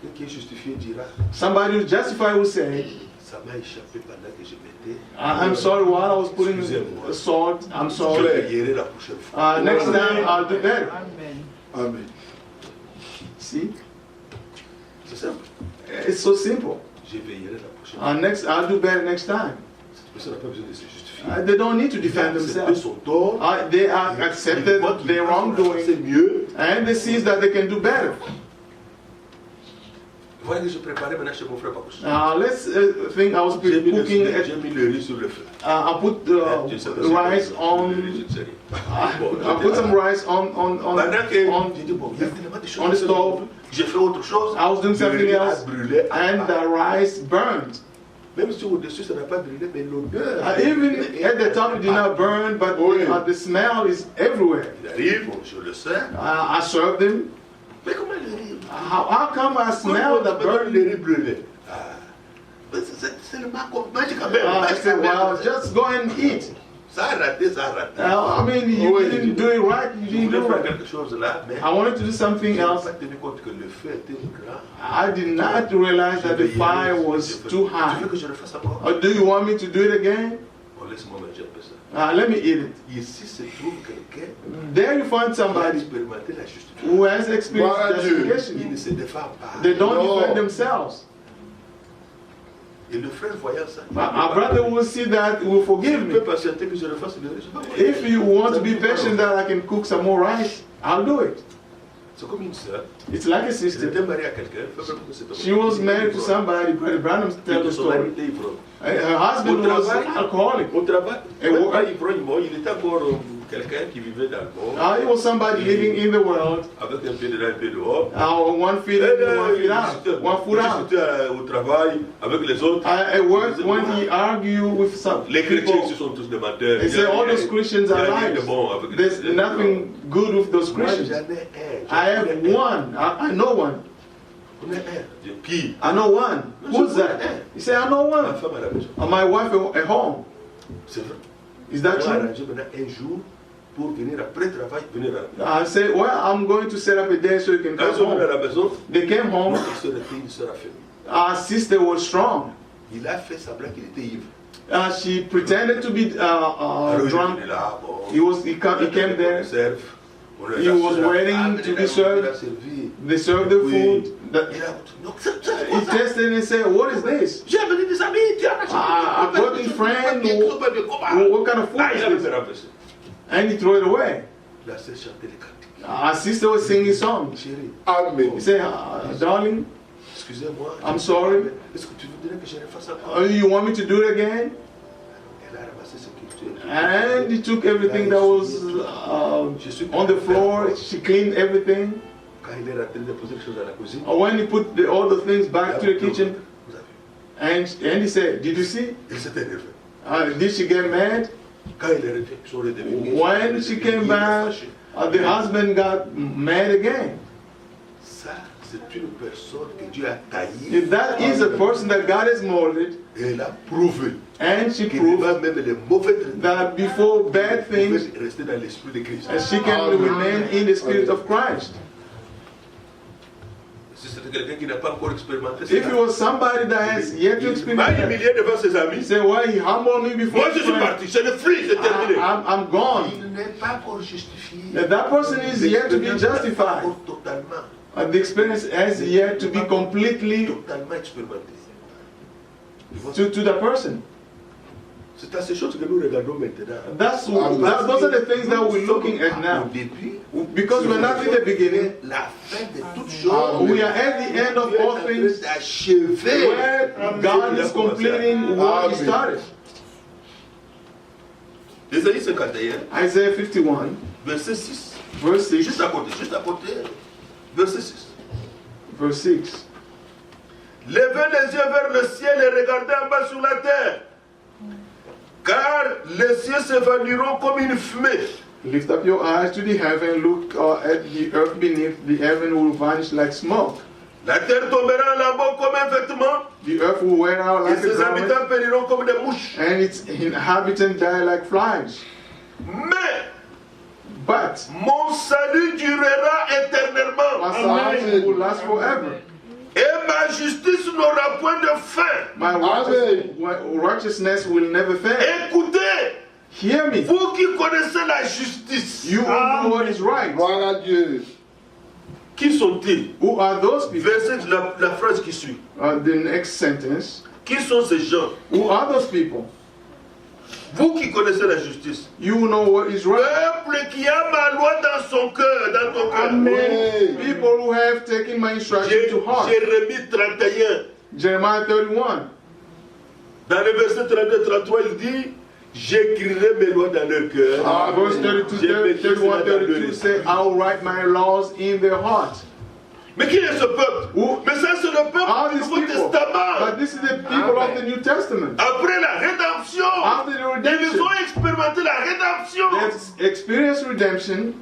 Quelqu'un qui est justifié dira, Somebody who's justified will say, ça m'a échappé pendant que je mettais. I'm sorry while I was putting the salt, I'm Je sorry. veillerai la prochaine fois. Next time I'll do better. Amen. Amen. See? C'est simple. It's so simple. Je veillerai la prochaine fois. I'll do better next time. Cette personne n'a pas besoin de se justifier. They don't need to defend Accepter themselves. son tort. They are accepted their C'est wrongdoing mieux. and they see that they can do better. Voilà que je préparais maintenant chez mon frère Bakouche. Let's think I was J'ai mis, cooking. j'ai mis le riz sur le feu. I put Je sais pas si rice c'est on. le riz, je ne sais rien. Bon, I put some rice on Pendant que on j'ai dit, bon, il y a tellement de choses. on the stove. J'ai fait autre chose. I was doing Le something riz a else, brûlé. and the rice burned. Même si au-dessus ça n'a pas brûlé, mais l'odeur. Even at the top it did not burn, but the smell is everywhere. Il arrive, bon, je le sais. I served them. Mais comment le riz? How come I smell the le burn? riz brûlé. Ah. Mais c'est le magique quand même. I said, well, just go and eat. Ça a raté, ça a raté. I mean, you didn't do it right. You Je didn't voulais do faire it. quelque chose là, mais I wanted to do something je n'ai else. pas tenu compte que le feu était grand. I did not realize that the fire was too Tu high. veux que je le fasse encore? Do you want me to do it again? Bon, laisse-moi manger un peu ça. Let me eat it. Ici se trouve quelqu'un There you find qui a somebody expérimenté la justification. who has experienced Voilà Dieu. Il justification. ne se défend pas. They don't No. defend themselves. Et le frère voyant ça, My brother will see that, he will forgive il me. peut patienter que je le fasse le riz. If you want to be patient that I can cook some more rice, I'll do it. C'est comme une sœur. It's like a Elle sister. était mariée à quelqu'un. Fais vraiment que c'est un She was married to somebody, Brother Branham tell the Son mari story. était ivrogne. Her husband was alcoholic. Au travail, Et même au- pas ivrogne, bon, il était encore quelqu'un qui vivait dans le monde, He was somebody living in the world. avec un pied dedans, un pied dehors. One feet in, one feet out. One foot out. Il discutait au travail avec les autres. At work, when he argued with some Les chrétiens people, ici sont tous des menteurs. they say all those Christians Il y are a rien de liars. bon avec les There's chrétiens. nothing good with those Moi, Christians. j'en ai un. I have one. I know one. On est un. De pire. I know one. Who's that? He said, I know Ma one. femme à la maison. My wife at home. C'est vrai. Is On that a true? arrangé maintenant un jour pour venir après travail, venir à I said, well, I'm going to set up a day so you can Quand come ils sont venus à home. la maison, They came home. ma soeur était une soeur affaiblie. Our sister was strong. Il a fait semblant qu'il était ivre. She pretended to be Alors il drunk. est là, bon. He came there. He was waiting to be served. They served the food. He tested and said, what is this? J'ai amené des amis, tu as I brought a friend. What kind of food Ah, il avait is fait this? renverser. And he threw it away. La sœur chantait les cantiques. Our sister was singing songs. Chérie, Amen. He said, darling, excusez-moi. I'm sorry. Est-ce que tu voudrais que je refasse encore? You want me to do it again? Elle a ramassé ce qu'il tuait. And he took everything that was on the floor. She cleaned everything. Quand il est rentré de poser les choses à la cuisine, When he put all the things back to the kitchen, vous avez vu. and he said, did you see? Il s'était énervé. Did she get mad? Quand il est rentré, ils sont redevenus. When she came back, the husband got mad again. Ça, c'est une personne que Dieu a taillée. If that is a person that God has molded, Et elle a prouvé and she que proved devant même les mauvais traitements, that before bad elle things, pouvait rester dans l'esprit de Christ. she can remain in the spirit of Christ. Si c'était quelqu'un qui n'a pas encore expérimenté If it ça, was somebody that has yet to il m'a experience that, humilié devant ses he amis. said, well, he humbled me before Moi, je his suis friends. parti. C'est le fruit, c'est terminé. I'm gone. Il n'est pas encore justifié. That person is yet to be justified. Encore totalement, The experience has yet to be completely totalement expérimenté. to the person. C'est à ces choses que nous regardons maintenant. Those are the things that we're looking at Au now. début, Because we're not in the beginning, la fin de toutes choses. we are at the end of all things Achevé. where God is completing what He started. Ésaïe 51, Isaiah 51, verset 6. verse 6, Juste à côté. Verset 6. verse 6. Levez les yeux vers le ciel et regardez en bas sur la terre. Car les cieux s'évanouiront comme une fumée. Lift up your eyes to the heaven, look at the earth beneath, the heaven will vanish like smoke. La terre tombera en lambeaux comme un vêtement. The earth will wear out Et like a ses garment, habitants périront comme des mouches. and its inhabitants die like flies. Mais But mon salut durera éternellement. my salvation will last forever. Et ma justice n'aura point de fin. My righteousness will never fail. Écoutez, Hear me. vous qui connaissez la justice, You will know what is right. Gloire à Dieu. qui sont-ils? Who are those people? Verset la phrase qui suit. The next sentence. Qui sont ces gens? Who are those people? Vous qui connaissez la justice. You will know what is right. Peuple qui a ma loi dans son cœur, dans ton cœur. Amen. People who have taken my instruction to heart. Jérémie 31. Jeremiah 31. Dans le verset 32-33, il dit, j'écrirai mes lois dans leur cœur. Verse 32, 31, 32 say, I will write my laws in their heart. Mais qui est ce peuple? Who Mais ça c'est le peuple are du these Nouveau people? Testament. But this is the people of the New Testament. Après la rédemption, After the ils redemption, ont expérimenté la rédemption. they've experienced redemption.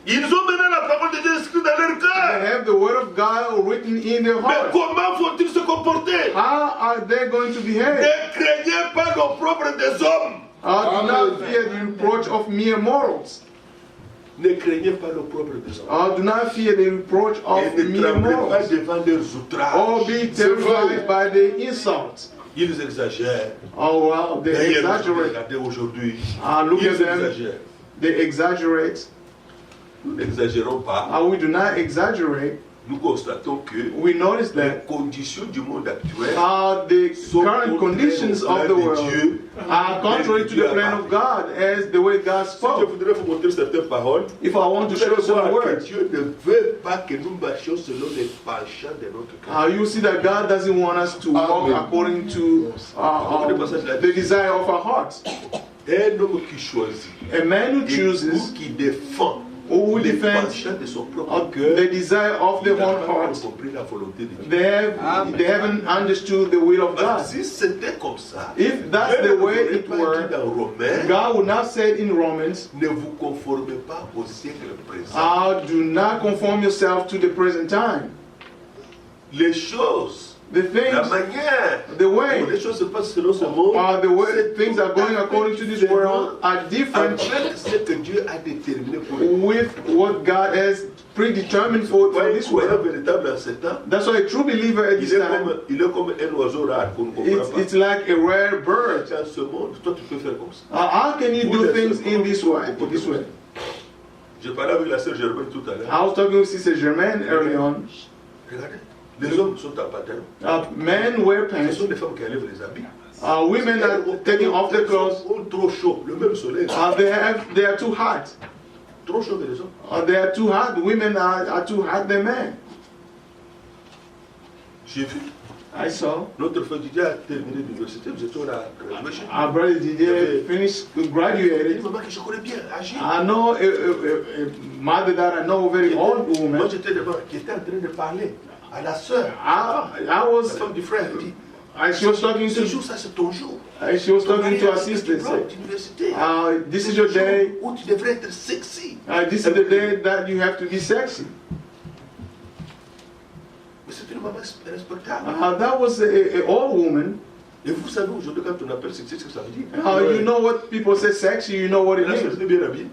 Ils ont maintenant la parole de Dieu écrite dans leur They cœur. have the word of God written in their Mais heart. comment faut-ils se comporter? How are they going to behave? Ne craignez pas l'opprobre des hommes. Do not fear the reproach of mere mortals. Ne craignez pas l'opprobre des hommes. Do not fear the reproach of Et ne mere tremblez pas mortals. devant leurs outrages. Or be terrified by the insults. Ils exagèrent. Oh well, they D'ailleurs, exaggerate. regardez aujourd'hui. Look Ils at them. exagèrent. They exaggerate. Nous n'exagérons pas. We do not exaggerate. Nous constatons que We notice les that conditions du monde actuel the sont current conditions of the world are contrary to the plan of God as the way God Si je spoke. voudrais vous montrer certaines paroles, If I want to vous show allez some voir que words, Dieu ne veut pas que nous marchions selon les penchants de notre cœur. you see that God doesn't want us to walk according to the desire of our hearts. Un homme qui choisit, A man who et chooses, qui défend who les defends penchants de son propre cœur, the desire of il their n'a own pas heart, compris la volonté de Dieu. they haven't understood the will of Parce que God. si c'était comme ça, If that's Dieu the ne way voudrait it pas were, dire dans Romains, God would not say in Romans, ne vous conformez pas au siècle présent. do not conform yourself to the present time. Les choses, The la things, manière the dont way, les choses se passent selon ce monde, the way c'est things are going according to this world are different avec ce que Dieu a déterminé pour nous. with what God has predetermined for Un this croyant world. véritable en ce temps, That's why a true believer at this time, il est comme un oiseau rare qu'on ne comprend it's pas. like a rare bird. Dans ce monde, toi tu peux faire comme ça. How can you do things in this way? J'ai parlé avec la sœur Germaine tout à l'heure. I was talking with Sister Germaine early on. Regardez, les hommes sont en pantalon. Men wear Ce pants. sont les femmes qui enlèvent les habits. Women are taking off their clothes. Ils sont trop chaud, le même soleil. They are too hot. Trop chaud que les hommes. They are too hot. Women are too hot than men. J'ai vu. I saw. Notre frère Didier a terminé l'université, vous étiez à la graduation. Our brother Didier finished, Il y a une graduated. maman que je connais bien, âgée. I know a mother that I know, a very old Moi woman. j'étais devant, qui était en train de parler à la sœur, I la was, femme du frère. Elle dit, she was talking ce to, jour, ça c'est ton jour. she was Ton talking mari to a her fait du sister. diplôme Said, d'université. this is C'est your le jour day. où tu devrais être sexy. This is the day that you have to be sexy. Mais c'est une maman respectable. That was a old woman. Et vous savez aujourd'hui quand on appelle sexy, ce que ça veut dire. You know what people say sexy, you know what it La means. société bien habillée.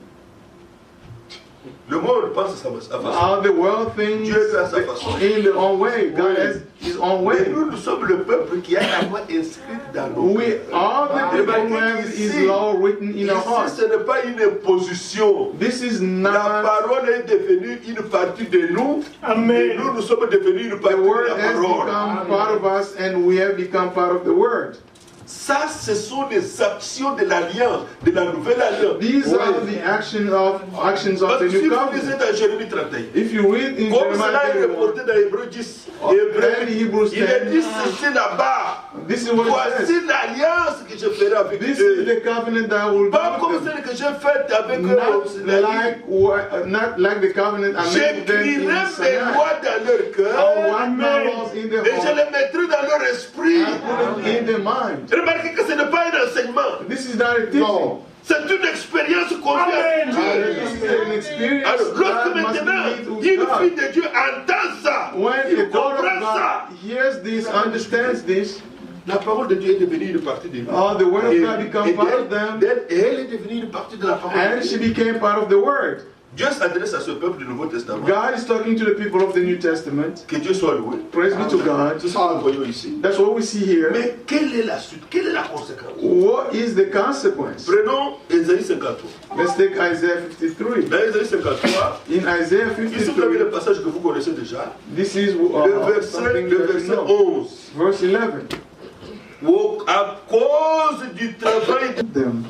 Le monde pense à sa façon. The world thinks Dieu fait à sa façon. in their own way. God has his own Mais way. nous sommes le peuple qui a la loi inscrite dans nos We cœurs. are the people who have his law written in our Ici, hearts. ce n'est pas une imposition. This is La not, parole est devenue une partie de nous. Et nous, sommes devenus une the partie word de la has parole. become part of us and we have become part of the word. Ça, ce sont les actions de l'alliance, de la nouvelle alliance. These are the actions of Parce the que si new vous covenant. lisez dans Jérémie 31, If you read in comme cela est Jeremiah 31, reporté dans Hébreu 10, Oh, and Hebrews il est 10, dit ceci là-bas. this is what it Voici says. l'alliance que je ferai avec This eux. is the covenant that I will Pas do comme with them. celle que j'ai faite avec eux. Not like the covenant I made with them J'écrirai in mes Sinai. lois dans leur I cœur will write my laws in their et je heart les mettrai dans leur esprit. and put them in their mind. Remarquez que ce n'est pas un enseignement. This is not a teaching. Non. C'est une expérience qu'on fait avec Dieu. This is an experience Alors, lorsque that must maintenant be made with une God. fille de Dieu entend ça, When il the daughter comprend of ça. God hears this, understands this, La parole de Dieu est devenue une partie de lui. the word of God Et become part of them, elle est devenue une partie de la parole de and Dieu. she became part of the word. Dieu s'adresse à ce peuple du Nouveau Testament. God is talking to the people of the New Testament. Que Dieu soit loué. Praise be to God. C'est ce que nous voyons ici. That's what we see here. Mais quelle est la suite? Quelle est la conséquence? What is the consequence? Prenons Ésaïe 53. Let's take Isaiah 53. Dans Ésaïe 53, In Isaiah ici vous avez le 53, passage que vous connaissez déjà. this is Le verset, something le that you verset know. 11. Verse 11. Où, à cause du travail, Them.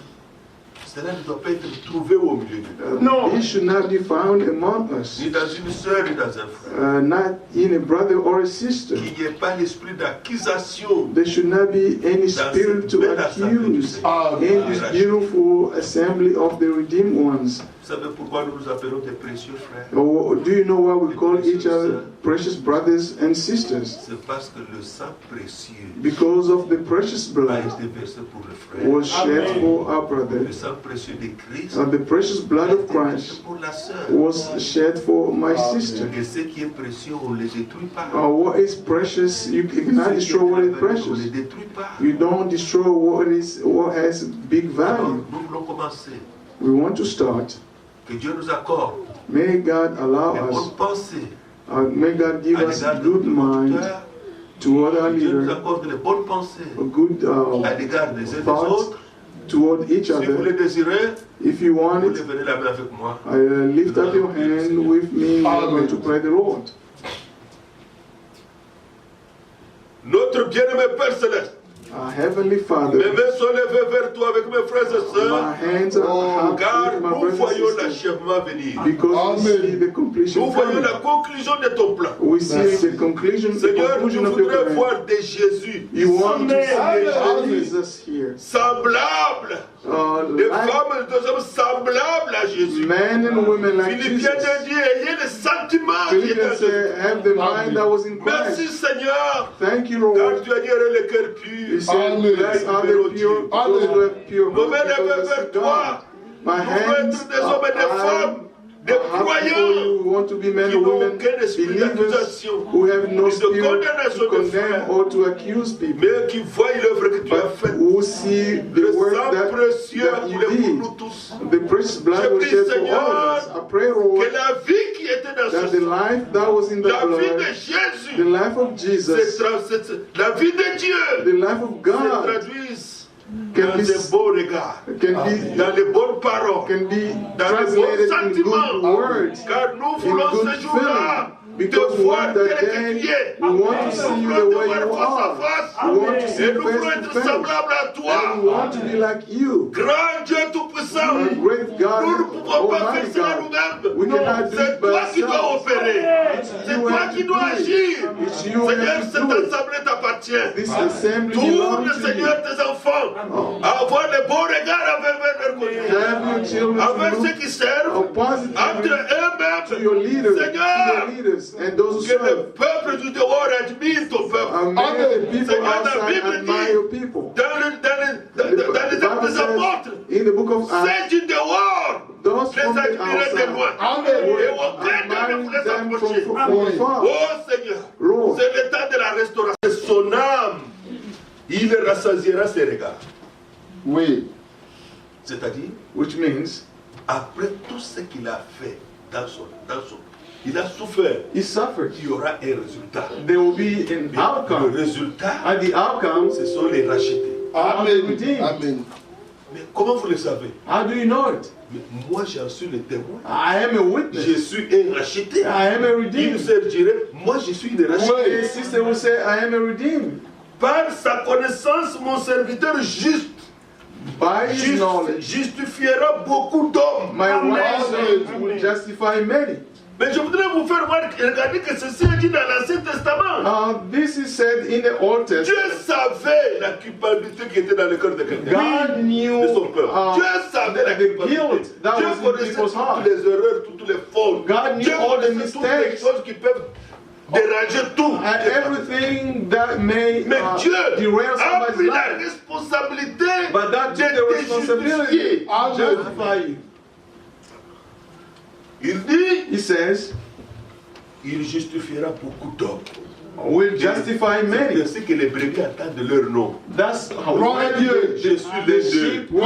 cela ne doit pas être trouvé au milieu de nous. No. He should not be found among us, Ni dans une sœur, ni dans un frère. not in a brother or a sister. Qu'il n'y ait pas l'esprit d'accusation There should not be any spirit to accuse in this beautiful assembly of the redeemed ones. Vous savez pourquoi nous nous appelons des précieux frères? Or do you know why we call each other precious brothers and sisters? C'est parce que le sang précieux Because of the precious a blood été versé pour le frère. was shed for our Le brother, sang précieux de Christ and the precious blood a of été versé Christ pour la sœur. was shed for my sister. Et ce qui est précieux, on ne les détruit pas. What is precious, you cannot destroy what is On ne les precious. détruit pas. You don't destroy what has big Alors, value. nous voulons commencer. We want to start. Que Dieu nous accorde May God allow les us, bonnes pensées may God give à us l'égard de good nos mind producteurs. toward our Que Dieu nous leader, accorde les bonnes pensées a good à l'égard des uns des thoughts autres. toward each Si vous les other. désirez, If you want vous it, lèverez la main avec moi. lift up your hand with me Amen. to pray the Lord. Notre bien-aimé Père Céleste, Our Heavenly mes Father, mains sont levées vers toi avec mes frères et my sœurs, hands are up car with my nous brothers voyons and sisters l'achèvement venir. because we Amen. see the completion Nous voyons coming. la conclusion de ton plan. We see the conclusion Seigneur, nous of the voudrions plan. voir des Jésus You want to Amen. see Jesus here. semblables, des Like femmes et des hommes semblables à Jésus. men and women like Philippiens Jesus. te dit, ayez le sentiment qui est en Philippians Jésus. say, have the mind that was in Merci Christ. Seigneur, Thank you, car Lord. tu as dit le cœur He pur. said, Amen. blessed are the pure, those who have pure Nos mains heart, levées because vers of toi. God. My Nous voulons hands être des hommes et des are femmes, des happy for croyants you. We want to be men qui and n'ont women, aucun esprit believers d'accusation, who have no ni de spirit condamnation to de condemn frères, or to accuse people, mais qui voient l'œuvre que tu as but faite. who see the Le work sang that précieux you coulé pour did. nous tous. The precious blood was Je prie, shed for all Seigneur, of us. I pray, Que Lord, la vie qui était dans that ce the sang, life that was in the la vie de blood, the Jésus, life of Jesus, la vie de Dieu the life of se God traduise can dans be, des beaux regards, dans les bonnes paroles, can be dans les bons translated in sentiments, good words, car nous in voulons good ce jour-là feeling, te because we voir want tel that que day, tu es. we want to see you Nous the voulons way te you voir face à are. face. We want to see Et nous voulons face être to face. semblables à And we toi. want to be like you, Grand Dieu Tout-Puissant, a great God, nous ne pouvons pas faire Almighty cela God. nous-mêmes. We cannot do C'est it by toi qui dois ourselves. opérer. C'est You toi have qui to dois do it. agir. It's you Seigneur, have to cette do it. assemblée t'appartient. This assembly Tourne, belongs to you. Seigneur, tes enfants à avoir les bons regards avec leur conjoint, Have your children avec to ceux look qui servent, positively entre to eux-mêmes. your leaders, Seigneur, and those who que le serve. peuple du dehors admire ton peuple. May the people Seigneur, la outside Bible admire dit, your people. dans les The actes Bible des says apôtres, in the book of Acts, c'est du dehors. those Les from the admirer de loin. outside Et were aucun ne admiring pourrait them s'approcher. from afar. Oh Seigneur, Lord, c'est le temps de la restauration. Son âme, il rassasiera ses regards. Oui. C'est-à-dire, which means après tout ce qu'il a fait il a souffert. he suffered. Il y aura un résultat. There will be an Le outcome, résultat, and the outcome ce sont les rachetés. Amen. redeemed. Amen. Mais comment vous le savez? How do you know it? Mais moi, j'en suis le témoin. I am a Je witness. suis un racheté. I am a Une redeemed. sœur dirait, moi, je suis une rachetée. A sister will say, I am a redeemed. Par sa connaissance, mon serviteur juste By his knowledge, justifiera beaucoup d'hommes. my Amen. righteousness will justify many. Mais je voudrais vous faire remarquer, regardez que ceci est dit dans l'Ancien Testament. This is said in the Old Dieu Testament. savait la culpabilité qui était dans le cœur de quelqu'un. God knew De son peuple. Dieu savait la the culpabilité. guilt that Dieu was in connaissait people's toutes hearts. les erreurs, toutes les fautes. God knew Dieu all the connaissait toutes les mistakes. choses qui peuvent déranger tout. And everything that may Mais Dieu derail a somebody's pris la life. responsabilité But that took the de responsibility justifier. to justify you. Il dit, He says, il justifiera beaucoup d'hommes. will justify C'est many. ainsi que les brebis entendent leur nom. That's how Gloire à Dieu. Je suis the les deux. sheep Oui.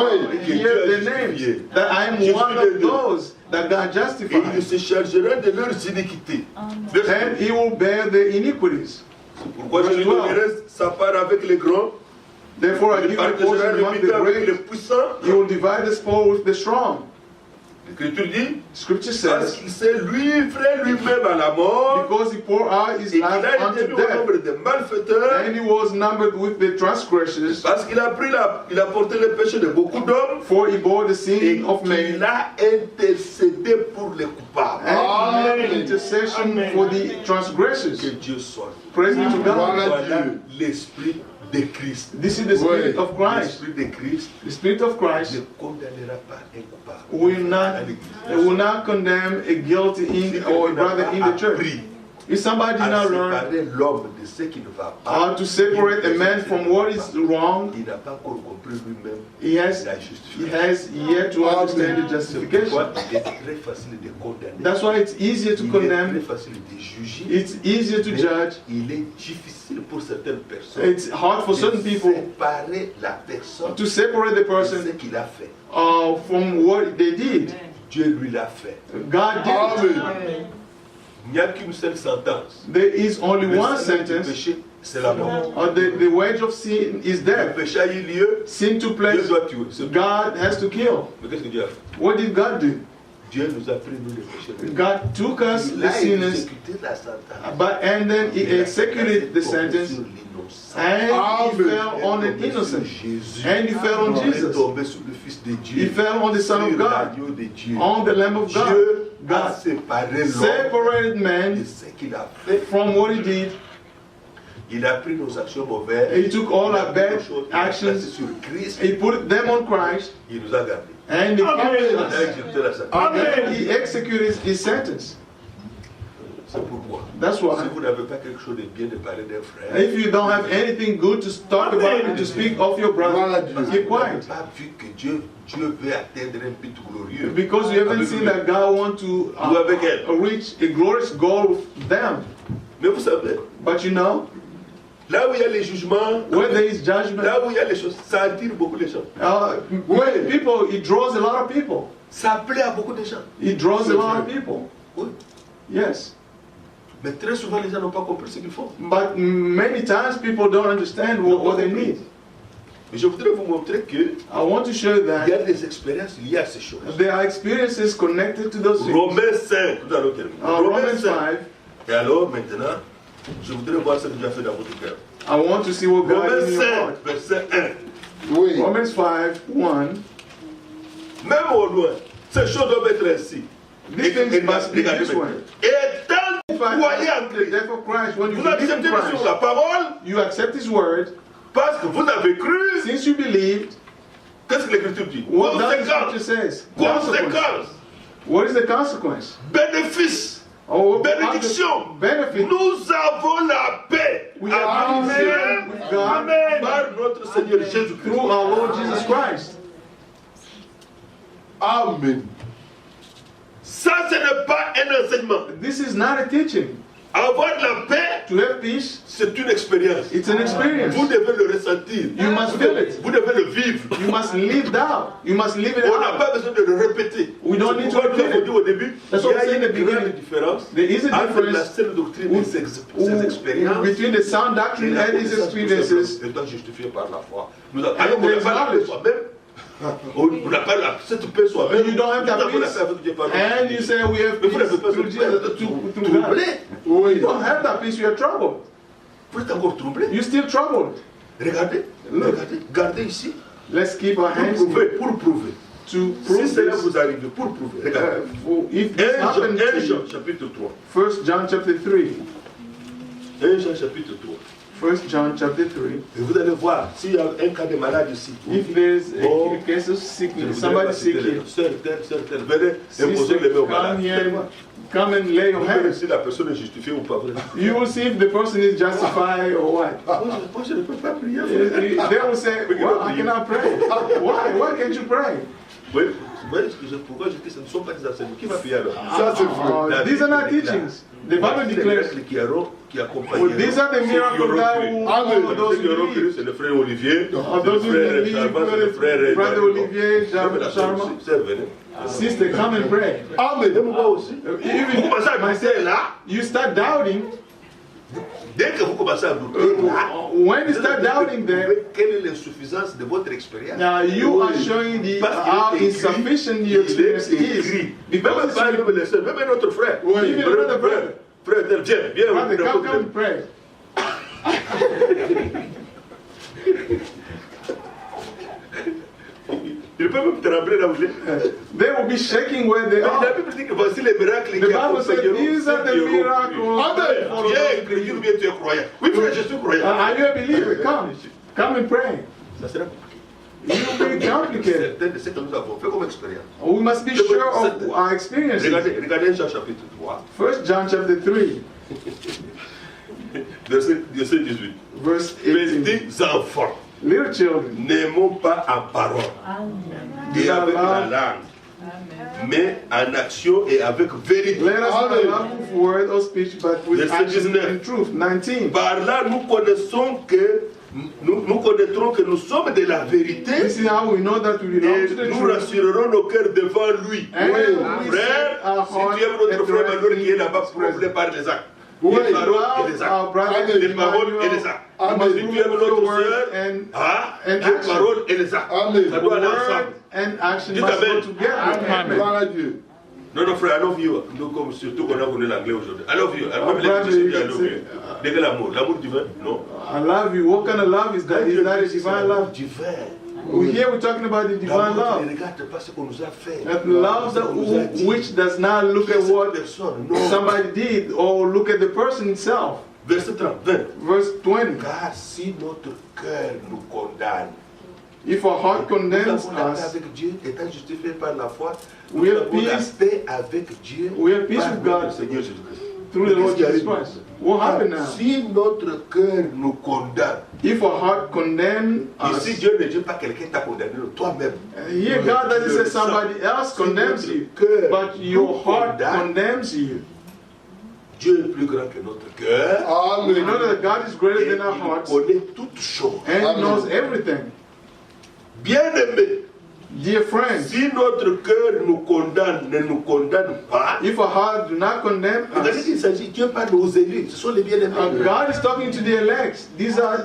hear the names. That I am Je suis one les of deux. those that God Et il justified. se chargera de leurs iniquités. And he will bear the iniquities. C'est pourquoi je lui donnerai sa part avec les grands. Therefore I Il give a partagera portion le among the butin avec les great. puissants. He will divide the spoil with the strong. L'Écriture dit, Scripture parce says, qu'il s'est livré lui-même à la mort, because he poured out his et qu'il life a été unto mis au death, nombre des malfaiteurs, and he was numbered with the transgressors, parce qu'il a il a porté le péché de beaucoup d'hommes, for he bore the et sin of qu'il many, a intercédé pour les coupables. and made Amen. intercession Amen. for the Que transgressors. Dieu soit. Praise be to God. Voilà l'esprit de Christ. This is the Spirit of Christ. L'esprit de Christ The Spirit of ne Christ condamnera pas un coupable. will not condemn a guilty in or a brother in the church. If somebody did À not learn séparer l'homme de ce qui ne va pas, how to separate a man from what is wrong, il n'a pas encore compris lui-même he has la justification. yet to understand the C'est pourquoi justification. il est très facile de condamner. That's why it's easier to Il est très condemn. facile de juger. It's easier to Mais judge. il est difficile pour certaines personnes It's hard for certain de people séparer la personne to separate the de ce person qu'il a fait. from what they did. Dieu lui l'a fait. God did it. Amen. Il n'y a qu'une seule sentence. There is only Le one salaire du sentence. péché, c'est la mort. The wage of sin is Le death. péché a eu lieu, Sin took Dieu place. doit tuer. C'est tout. God has to kill. Mais qu'est-ce que Dieu a fait? What did God do? Dieu nous a pris, nous, les péchés. God took us, Il the a sinners, exécuté la sentence. and then He Il a executed the placé sentence, sur l'innocent. and He Amen. fell on an Il est tombé innocent, sur Jésus. and He fell on Il est Jesus. tombé sur le Fils de Dieu. He fell on the Son of Sur God, l'agneau de Dieu. on the Lamb of God. Dieu a God séparé l'homme separated de man ce qu'il a fait. from what he did. Il a pris nos actions mauvaises. He took all Il a our pris bad nos choses, il a placé actions. sur Christ. He put them on Christ, Il nous a gardés. and He Il a punished us. exécuté la sentence. And He executed His sentence. C'est pourquoi. That's Si why. vous n'avez pas quelque chose de bien de parler d'un frère, If you don't have anything good to talk about and to speak of your brother, parce que keep vous n'avez quiet. pas vu que Dieu veut atteindre un but glorieux. Because you haven't Avec seen lui. that God wants to Ou avec elle. reach a glorious goal with them. Mais vous savez, But you know, là où il y a les jugements, where there is judgment, là où il y a les choses, ça attire beaucoup de gens. when people, it draws a lot of people. Ça plaît à beaucoup de gens. It draws a lot of people. Oui. Yes. Mais très souvent, les gens n'ont pas compris ce qu'ils font. But many times people don't understand what they need. Mais je voudrais vous montrer qu'il I want to show y a that des expériences liées à ces choses. there are experiences connected to those things. Romains 5, nous allons terminer. Romans 5, Et alors, maintenant, je voudrais voir ce que Dieu a fait dans votre cœur. I want to see what God Romains did in your 5, heart. verset 1. Oui. Romans 5, 1. Même au loin, ces choses doivent être ainsi. These things must be Regardez this way. maintenant. Et tant que If vous I croyez en the Christ, death of Christ, when you vous believe in acceptez sur Christ, la parole, you accept His word. parce que vous avez cru. Since you believed, Qu'est-ce que l'Écriture dit? what does the Conséquence. scripture says? Consequence. Conséquence. What is the consequence? Bénéfice. Or Bénédiction. benefit. Nous avons la paix We have avec peace Dieu with God par notre Seigneur Jésus-Christ. through our Lord Jesus Christ. Amen. Ça, ce n'est pas un enseignement. This is not a teaching. Avoir la paix, To have peace, c'est une expérience. it's an experience. Vous devez le ressentir. You must feel it. Vous devez le vivre. You must live that. You must live it On n'a out. pas besoin de le répéter. We don't need to C'est pourquoi repeat nous avons it. dit au début, That's il what y we a said in the une grande beginning. différence There is a entre la difference seule doctrine et ses expériences. between the sound Et doctrine la and his connaissance tout experiences. simplement étant justifié par la foi. Alors And qu'on n'a there's pas la paix knowledge. soi-même. On n'a pas cette paix soi-même. You don't have Nous that avons la peace. paix avec Dieu par And you say we have Mais vous peace n'avez pas through cette Jesus, paix. through God. Oui. You don't have that peace, you are troubled. Vous êtes encore troublé. You're still troubled. Regardez, regardez, gardez ici. Let's keep our hands here Pour prouver. to Si prove cela this. vous arrive, pour prouver. Regardez. If this 1 happened to Jean, you, chapitre 3. 1 John chapter 3. 1 Jean, chapitre 3. 1 John chapter 3. Et vous allez voir, s'il y a un cas de malade ici, If there's Bon, a case of je ne sickness, voudrais somebody pas sick citer les here, noms. Sœur, telle, venez imposer sister, les mains au come malade. here, come and lay your Vous verrez hands. si la personne est justifiée ou pas. You will see if the person is justified or what. Moi, je ne peux pas prier. They will say, well, I cannot pray. Why? Why can't you pray? Oui, pourquoi je dis que ce ne sont pas des enseignements. Qui va prier alors? Ça, c'est vrai. These are not teachings. The Bible declares, qui accompagnent. well, these are the miracles that will follow those who believe. C'est le frère Olivier, Or c'est those le who frère believe, Charma, c'est le frère Brother Olivier, Sharma. Sharma. Sister, come and pray. Amen. Même moi aussi. Even Vous commencez à penser là, you start doubting, dès que vous commencez à douter là, when you start doubting them, quelle est l'insuffisance de votre expérience? now you are showing how insufficient your experience is. Because it's Même notre frère. Even another brother. Frère, viens, Brother, come and pray. Il peut même trembler là où il est. They will be shaking where they La are. Bible dit que voici les miracles The qui Bible said accompagneront these are ceux qui the auront miracles. cru. that follow Tu es those who incrédule ou believe. bien tu es croyant? Oui, frère, je suis croyant. Are you a believer? Come and pray. Ça sera compliqué. It will be complicated. Certains de ce que nous avons fait comme expérience. We must be sure of our experiences. Regardez Jean chapitre 3, 1 John chapter 3, verset 18. verse 18. Petits enfants, Little children, n'aimons pas en parole et avec la langue, Amen. mais en action et avec vérité. let us not love with word or speech, but with Verset action 19. and truth. 19. Par là, nous connaissons que nous connaîtrons que nous sommes de la vérité This is how we know that we belong et to the nous truth. rassurerons nos cœurs devant lui. And we Frère, set our si heart tu aimes notre at frère rest Emmanuel qui est in là-bas, his presence. prouve-le par les actes. We Les paroles et love les actes. our brother Les paroles et les actes. Amen. Si tu aimes notre sœur, and les action. paroles et les actes. Amen. Ça doit aller word ensemble. and action Dites must go amen. together. Amen. Gloire à Dieu. Non, non, frère, I love you. Nous, comme surtout qu'on a connu l'anglais aujourd'hui. I love you. Même les brother, petits, you I can love say, you. Dès que l'amour. L'amour divin, non. I love you. What kind of love is that? Is that a divine love? Divin. Here we're talking about the divine L'amour qui ne love. regarde pas ce qu'on nous a fait. That love Ce qu'on nous a that, dit. which does not look at Cette what personne, non. somebody did or look at the person himself. Verset 30, 20. Verse 20. Car si notre cœur nous condamne, If our heart nous condemns avons la paix us, avec Dieu, étant justifiés par la foi, We nous have avons la peace. paix avec Dieu We have peace par with notre God Seigneur Jésus-Christ. through the Mais Lord qu'est-ce qui Jesus arrive? Christ. What happened now? Si notre cœur nous condamne, If our heart condemns us, ici Dieu ne dit pas quelqu'un t'a condamné, toi-même. here God doesn't say somebody else condemns you, but your heart condemns you. Dieu est plus grand que notre cœur. We Amen. know that God is greater Et than our il hearts connaît toutes choses. and He Amen. knows everything. Bien-aimé, Dear friends, si notre cœur nous condamne, ne nous condamne pas, if our heart do not condemn regardez us, qu'il s'agit, Dieu parle aux élus, ce sont les bien-aimés. God is talking to the elect. These are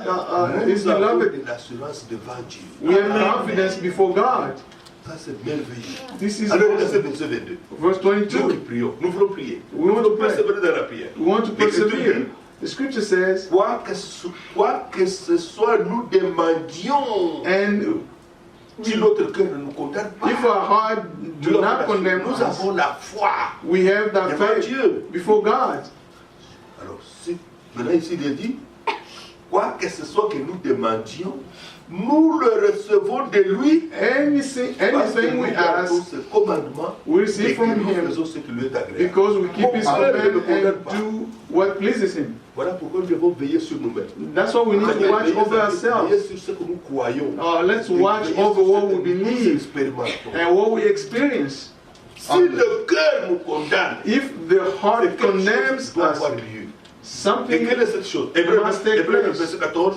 His Nous avons beloved. de l'assurance devant Dieu. We have confidence before God. Ça c'est merveilleux. This is Alors, awesome. verset 22. Verse Nous qui 22. prions, nous voulons prier. We want to pray. Persévérer dans la prière. We want to L'Écriture persevere. dit, The scripture says, Quoi que ce soit, nous demandions. and Si notre cœur ne nous condamne pas, if our heart do not condemn nous us, avons la foi we have that devant faith Dieu. before God. Alors, maintenant ici il est dit, quoi que ce soit que nous demandions, nous le recevons de lui. Anything we ask, ce commandement, we receive et que from nous Him faisons ce qui lui est agréable. because we keep His command and do what pleases Him. Voilà pourquoi nous devons veiller sur nous-mêmes. That's why we need to watch over Veiller ourselves. sur ce que nous croyons. Let's watch over what we believe Expérimentons. and what we experience. Si le cœur nous condamne, If the heart c'est quelque chose condemns qui doit avoir us, lieu. Et something quelle est cette chose? Hébreu must take 9, place. verset 14.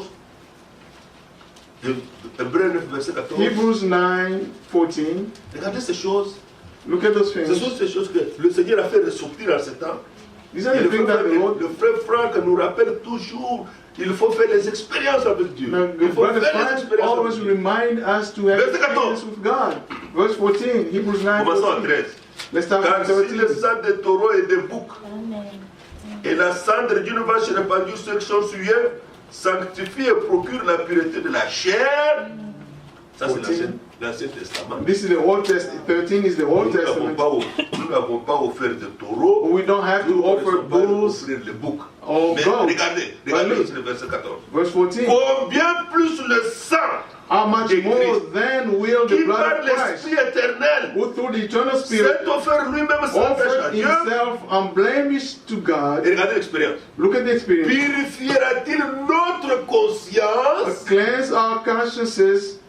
Hébreu 9, verset 14. Hebrews 9:14. Regardez ces choses. Look at those Ce things. sont ces choses que le Seigneur a fait ressortir en ce temps. These are Et the things that the Lord. le frère Franck nous rappelle toujours qu'il faut faire des expériences avec Dieu. Now, Il faut Brother faire des Frank expériences always avec Dieu. remind us to have Verset 14. experience with God. Verse 14, Hebrews Commençons à 9:14. 13. Let's start Car with si le 13. sang des taureaux et des boucs et la cendre d'une vache répandue sur le champ suyeuse sanctifie et procure la pureté de la chair. Ça, c'est l'Ancien Testament. This is the Old Testament. 13 is the Old Testament. Nous n'avons pas offert de taureau. We don't have to offer bulls offrir le bouc. or Mais goats. regardez aussi le verset 14. Verse 14. Combien plus le sang How much de more Christ, then will the qui blood par of Christ, l'Esprit éternel who through the eternal Spirit s'est offert lui-même sans péché à offered Dieu. himself unblemished to God. Et regardez l'expérience. Look at the experience. Purifiera-t-il notre conscience Cleanse our consciences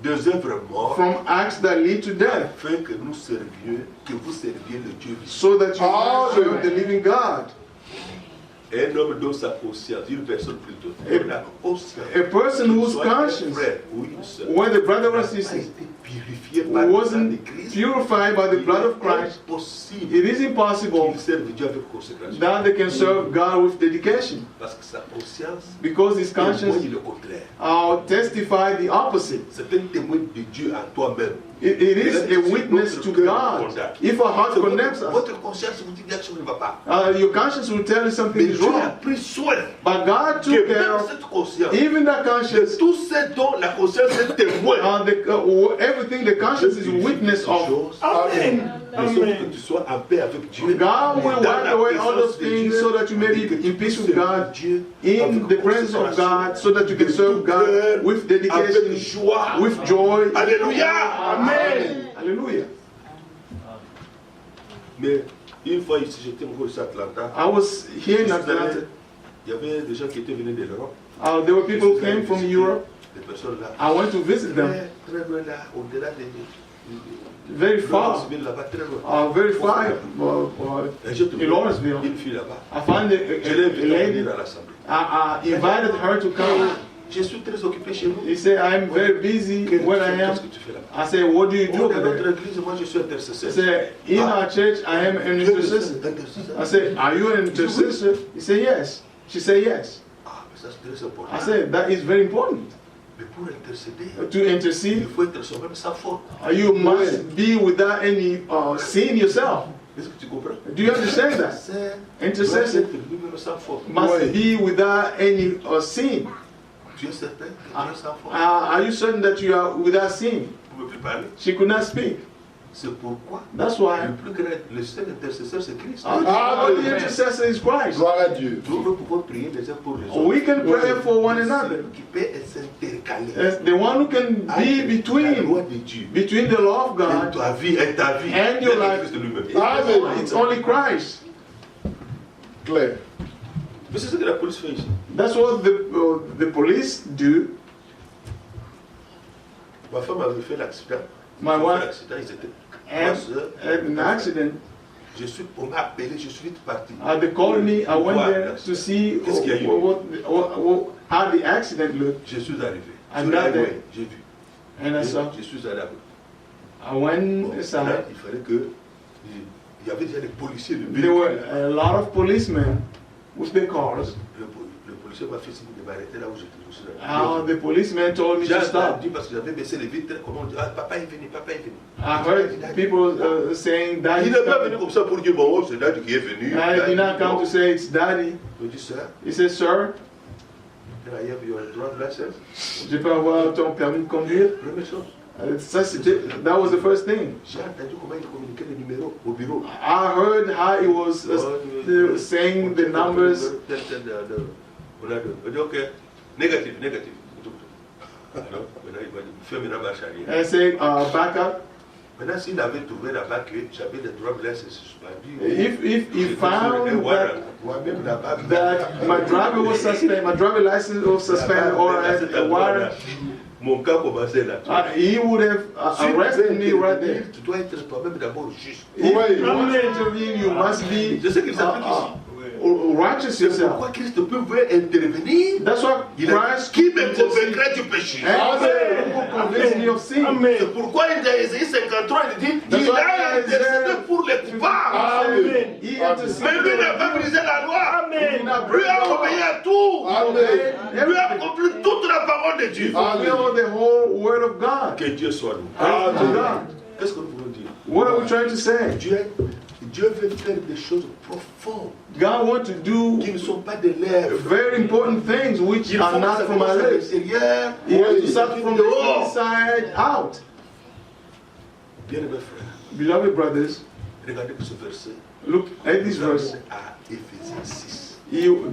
des œuvres mortes from acts that lead to death, afin que nous servions, que vous serviez le Dieu vivant. so that you may serve the living God. Un homme dans sa conscience, une personne plutôt, la conscience. A person whose Soit un conscience, frère ou une sœur, when the brother or n'a pas sister été purifié par le sang wasn't de Christ, purified by the blood of il est Christ, impossible it is impossible qu'il serve Dieu avec consécration. that they can serve God with dedication, Parce que sa conscience because his conscience témoigne le contraire. testify the opposite. C'est un témoin de Dieu à toi-même. It is a witness to God. If our heart connects us, Votre conscience vous dit que quelque chose ne va pas. your conscience will tell you something Mais is Dieu a wrong. pris soin But God que took care même of cette conscience, even that conscience, tout ce dont la conscience est témoin, everything the conscience is witness of. Amen. Que tu sois en paix avec Dieu. God will Dans wipe la away all présence those de things Dieu, so that you may be et que tu in peace with puisses God, Dieu in avec the presence of God, so that you can serve God with avec dedication, joie. with joy. Alléluia. Amen. Hallelujah. Mais une fois ici, j'étais encore ici à Atlanta. I was here in Atlanta. Il y avait des gens qui étaient venus de l'Europe. There were people who came from Europe. Des personnes là. I went to visit them. Très loin là, au-delà de very far, là-bas, très loin. very far Et j'ai trouvé in Lawrenceville. une fille là-bas. I found Je l'ai a invitée à lady. venir à l'assemblée. I invited her to come. Je suis très occupé chez nous. He said, I'm very busy where I am. Qu'est-ce que tu fais là-bas? I said, what do you do Dans over notre there? église, moi je suis He intercesseur. said, in our church, I am an intercessor. I said, are you an intercessor? He said, yes. She said, yes. Ah, mais ça c'est très important. I said, that is very important. Mais pour intercéder, To il intercede, faut être soi-même sans faute. you must be without any sin yourself. Est-ce que tu comprends? Do you understand that? Intercessor Doit être lui-même sans faute. must be without any sin. Tu es certain que tu es sans faute? Are you certain that you are without sin? Tu ne peux plus parler. She could not speak. C'est pourquoi That's why le plus grand, le seul intercesseur c'est Christ. the intercessor is Christ. Gloire à Dieu. Nous pouvons prier les uns pour les autres. We can pray for one another. Qui peut s'intercaler. As the one who can be La loi between de Dieu. the law of Et God ta vie, et ta vie. and your C'est life. Christ lui-même. Amen. It's only Christ. Claire. Mais c'est ce que la police fait ici. That's what the police do. Ma femme avait fait l'accident. My Ils ont fait wife l'accident, ils étaient had, trois sœurs. had an accident. On m'a appelé, je suis vite parti. They called me. I went there to see Qu'est-ce qu'il y a eu? how the accident looked. Je suis arrivé. And Sur that la day- highway, j'ai vu. And I saw. Je suis allé. I went Bon, là, aside. il fallait que. Il y avait déjà des policiers de There were a lot of policemen with their cars. Le policier m'a fait signe de m'arrêter là où j'étais. The policeman told me J'ai to stop. entendu parce que j'avais baissé les vitres. Comment on dit? Ah, papa est venu, papa est venu. I heard people saying that Il n'est pas venu comme ça pour dire bon, oh, c'est Daddy qui est venu. I did not come to say it's daddy. Je dis ça. He said, sir, Can I have your driver's license? je peux avoir ton permis de conduire? Première chose. That was the first thing. J'ai entendu comment il communiquait les numéros au bureau. I heard how he was saying the numbers. On a dit ok, négatif, négatif. Alors, maintenant il m'a dit, fais maintenant marche arrière. I said, back up. Maintenant, s'il avait trouvé là-bas que j'avais des driver's license suspendu. If he found Moi-même là-bas. that my driver was suspended, my driver license was suspended, or a warrant, Mon cas commençait là. he would have arrested me right there. Tu dois être toi-même d'abord juste. If you want to intervene, you must be Je sais qu'il s'applique ici. righteous C'est yourself. pourquoi Christ peut intervenir. That's why Il a Christ qui me convaincrait du péché. convince me of sin. C'est pourquoi il a Ésaïe 53, il dit That's il why a intercédé Isaiah- pour les coupables. He Mais interceded. lui n'a pas brisé la loi. He did not Lui break a the law. obéi à tout. Amen. Lui a accompli toute la parole de Dieu. Fulfill the whole word of God. Que Dieu soit nous. Praise to God. Qu'est-ce que nous voulons dire? What are we trying to say? Dieu Dieu veut faire des choses profondes God wants to do qui ne sont pas des lèvres. very important things which Il faut are que not ça from our commence à lips. l'extérieur. He has to Oui. start from the Dehors. inside out. Bien-aimés frères, Beloved brothers, regardez pour ce verset. look at this Nous allons verse. à Éphésiens 6.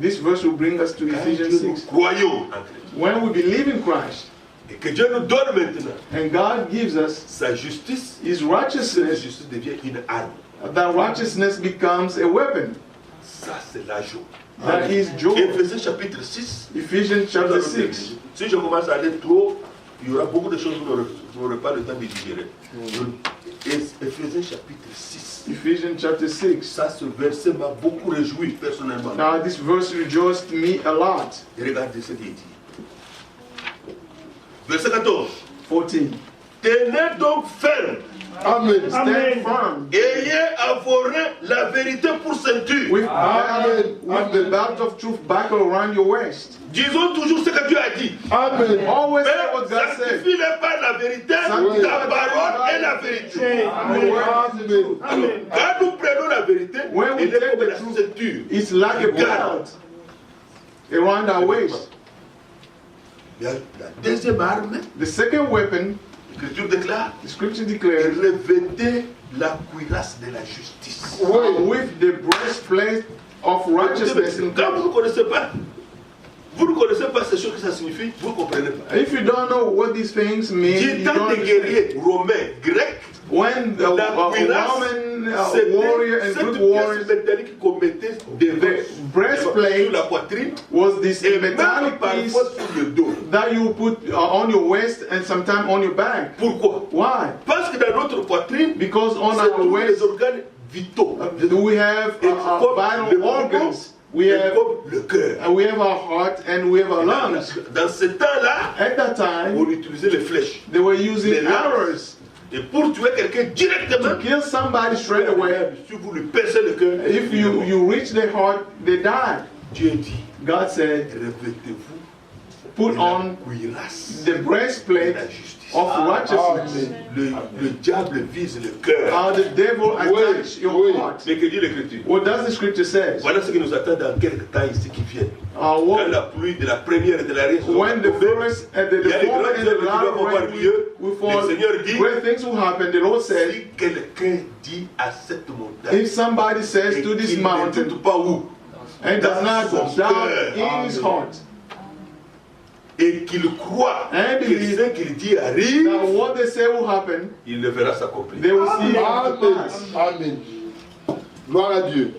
This verse will bring us to Quand Ephesians Dieu nous 6. croyons en Christ When we believe in Christ et que Dieu nous donne maintenant and God gives us sa justice, His cette righteousness, justice devient une arme. that righteousness becomes a weapon. Ça, c'est la joie. That is joy. Éphésiens chapitre 6. Ephesians chapter 6. Si je commence à aller trop, il y aura beaucoup de choses que vous n'aurez pas le temps de digérer. Éphésiens chapitre 6. Ephesians chapter 6. Ça, ce verset m'a beaucoup réjoui personnellement. Now this verse rejoiced me a lot. Et regardez ce qu'il dit. Verset 14. 14. Tenez donc ferme, Amen. Stand firm. ayez à vos reins la vérité pour ceinture. With the Amen. belt of truth buckled around your waist. Disons toujours ce que Dieu a dit. Amen. Always say Mais what God said. sanctifie-les par la vérité, Sanctifie ta par parole est la vérité. Amen. Alors, quand nous prenons la vérité, When we elle est take comme the la truth, ceinture. It's like a belt around our waist. Il y a la deuxième arme, The second weapon, l'Écriture déclare, the scripture declares, revêtez la cuirasse de la justice. with the breastplate of righteousness in Quand vous ne connaissez pas, ces choses que ça signifie, vous ne comprenez pas. If you don't know what these things mean, Du you temps don't des understand. guerriers romains, grecs, When the la cuirasse, Roman c'était warrior and cette good pièce warriors, métallique qu'on mettait devant the breastplate sur la poitrine was this et même metallic piece parfois sur le dos. that you put on your waist and sometimes on your back. Pourquoi? Why? Parce que dans notre poitrine, Because on c'est our tous les waist organes vitaux. we have Et our comme vital le organs. poumon, We et have comme le cœur. we have our heart and we have our lungs. Dans ce temps-là, At that time, on utilisait les flèches. they were using Les lances. arrows Et pour tuer quelqu'un directement, to kill somebody straight away. si vous lui percez le cœur, If you reach their heart, they die. Dieu dit, God said, revêtez-vous put de la on cuirasse the de breastplate la justice. of righteousness. Le diable vise le cœur. How the devil attacks your heart. Mais que dit l'Écriture? What does the scripture say? Voilà ce qui nous attend dans quelques temps ici qui viennent. Quand What, la pluie de la première et de la raison when the first and the il y a des former grandes and the œuvres qui doivent avoir latter rain lieu. will Le fall, Seigneur dit, great things will happen. The Lord said, si quelqu'un dit à cette montagne, if somebody says et to this qu'il ne mountain doute pas où, and does not dans son doubt cœur. in his heart et qu'il croit And que believe ce qu'il dit arrive, that what they say will happen, il le verra s'accomplir. they will see it come to Amen. pass. Amen. Gloire à Dieu.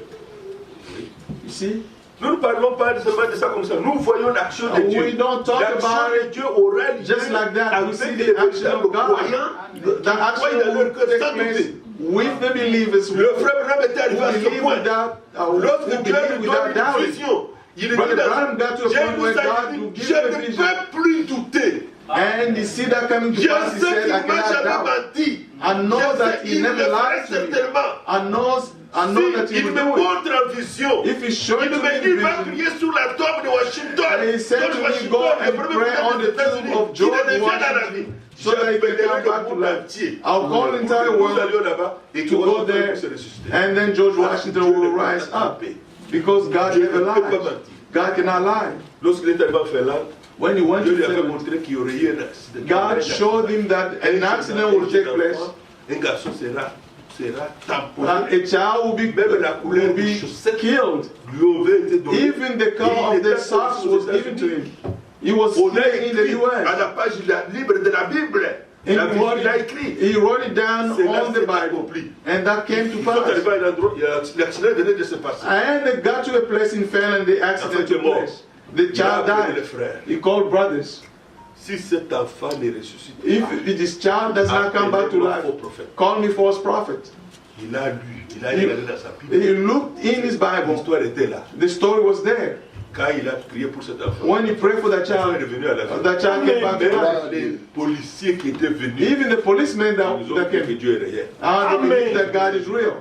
You see? Nous ne parlons pas seulement de ça comme ça. Nous voyons l'action de Dieu. We don't talk L'action about de it Dieu aura lieu just like that. We see avec the les action véritables of God. croyants. That action Croyez dans will leur cœur take sans place douter. with the believers who Le frère Branham était arrivé à ce believe point. without, Lorsque who Dieu believe lui without donne une doubting. vision, il Brother dit Branham got to a point where God will give je him a ne vision. peux plus douter. And you see that coming to Je pass, he sais said, qu'il I ne m'a cannot jamais doubt. menti. I know Je that sais he qu'il never le ferait lied to me. certainement. I know that he Il will me do it. montre en vision. If he showed Il to me me dit, in va vision, prier sur la tombe de Washington. and he said to me, go and pray on the tomb of George Washington, so that he can come back to life. I'll call the entire Nous world allions là-bas et que to go Washington there, puisse ressusciter. and then George Washington will rise up. Because God Dieu never ne peut pas lies. mentir. God cannot lie. Lorsqu'il est arrivé en Finlande, When he went Dieu to lui avait Finland, montré qu'il y aurait eu un accident. God showed him that an accident will take place, Un garçon sera that tamponné. a child will be killed. Lui avait été donné. Even the color of their socks was given to him. He was On a here in the écrit à U.S. la page libre de la Bible. And La he Bible wrote l'a it, écrit. he wrote it down C'est là on que the c'est Bible. accompli. And that came to Ils sont pass. arrivés à un endroit, l'accident venait de se passer. And they got to a place in Finland, the accident took place. The Il a child appelé les died. frères. He called brothers. Si cet enfant n'est ressuscité, If this child does not come back to life, call me false prophet. il a lu, il a regardé dans sa Bible. He looked in his Bible. L'histoire était là. The story was there. Quand il a prié pour cet enfant, When he prayed for that il est child, revenu à la vie. that child came back to Même life. les policiers qui étaient venus, Even the policemen ils ont that dit que came, Dieu est réel. they believe that God is real.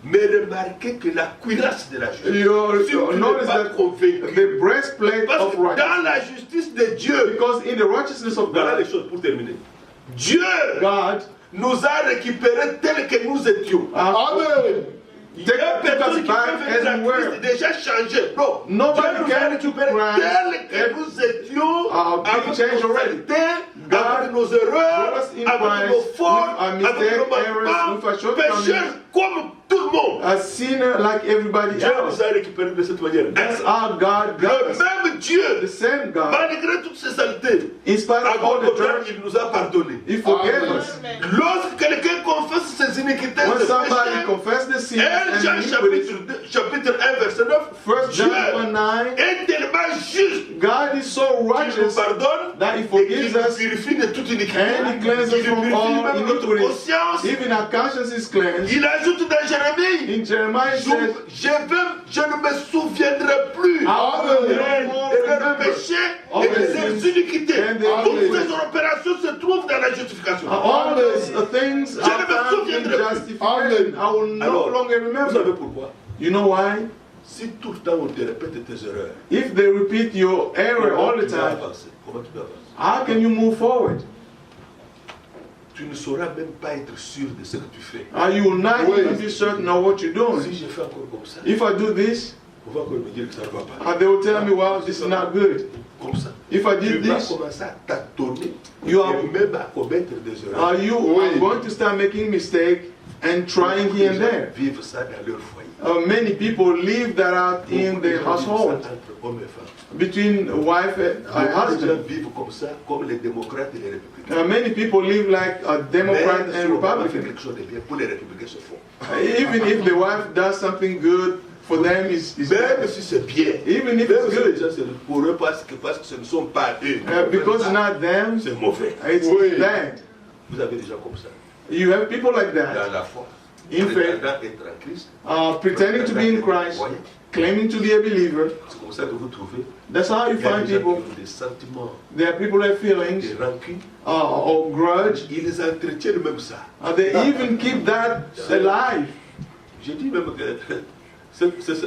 Mais remarquez que la cuirasse de la justice, You si tu n'es notice pas that convaincu, the breastplate parce of que dans righteousness, la justice de Dieu, because in the righteousness of voilà les God, choses pour terminer. Dieu God nous a récupérés tels que nous étions. Amen. Il y a personne qui peut venir à Christ déjà changé. Non. Nobody Dieu nous a can récupérés Christ tels que nous étions, avec been changed nos already. qualités, God avec nos erreurs, was in avec nos Christ, fautes, with our avec nos mistakes, errors, manquements, with our shortcomings. pécheurs comme tout le monde. A sinner like everybody Dieu else. nous a récupérés de cette manière. That's how God got Le us. même Dieu, The same God, malgré toutes ces saletés, in spite à of all the Golgotha, dirt, il nous a pardonné. He forgave Amen. us. Lorsque quelqu'un confesse ses iniquités, When ses somebody péchés, confesses the sins 1 and Jean iniquities, chapitre 1 verset 9, First Dieu John 1:9, est tellement juste God is so qu'il nous righteous pardonne that He et qu'il forgives nous us, purifie de toute iniquité. and He cleanses us Il from purifie all même notre iniquities. conscience. Even our conscience is cleansed. Il ajoute dans Jérémie, In Jeremiah it says, je ne me souviendrai plus I will Amen. no more de leurs remember péchés all et the de sins leurs iniquités. and their Toutes iniquities. ces opérations se trouvent dans la justification. All those things Je are ne me found in souviendrai plus. justification. I will no Alors, longer vous savez remember. pourquoi? You know why? Si tout le temps on te répète tes erreurs, If they repeat your error comment all tu the peux time, avancer? Comment tu peux avancer? how can you move forward? Tu ne sauras même pas être sûr de ce que tu fais. You will not Oui. even be certain of what you're Si doing. je fais encore comme ça, If I do this, on va encore me dire que ça ne va pas. they will tell me, well, this is not good. Comme ça. If I Tu did vas this, commencer à tâtonner you et are, même à commettre des erreurs. you Oui. are going to start making mistakes and trying here and there. Vivre ça dans leur foyer. Many people live that out in Beaucoup de their gens vivent ça household, entre hommes et femmes. between wife and Beaucoup de gens husband. vivent comme ça, comme les démocrates et les républicains. Many people live like a Democrat Même si and on va faire Republican. quelque chose de bien, pour les républicains se font. Even if the wife does something good, for them is Même bad. si c'est bien, Even if même it's si les good, gens c'est pour eux parce que ce ne sont pas eux. because it's not them, C'est mauvais. it's Oui. bad. Vous avez des gens comme ça. You have people like Dans that, la foi. in faith, Prétendant être en Christ. pretending to be in Christ, claiming to be a believer. C'est comme ça que vous trouvez. That's how you Il y a find des gens qui people. ont des sentiments, There are people who have feelings des rancunes. or grudge. Ils entretiennent même ça. They even keep that alive. J'ai dit même que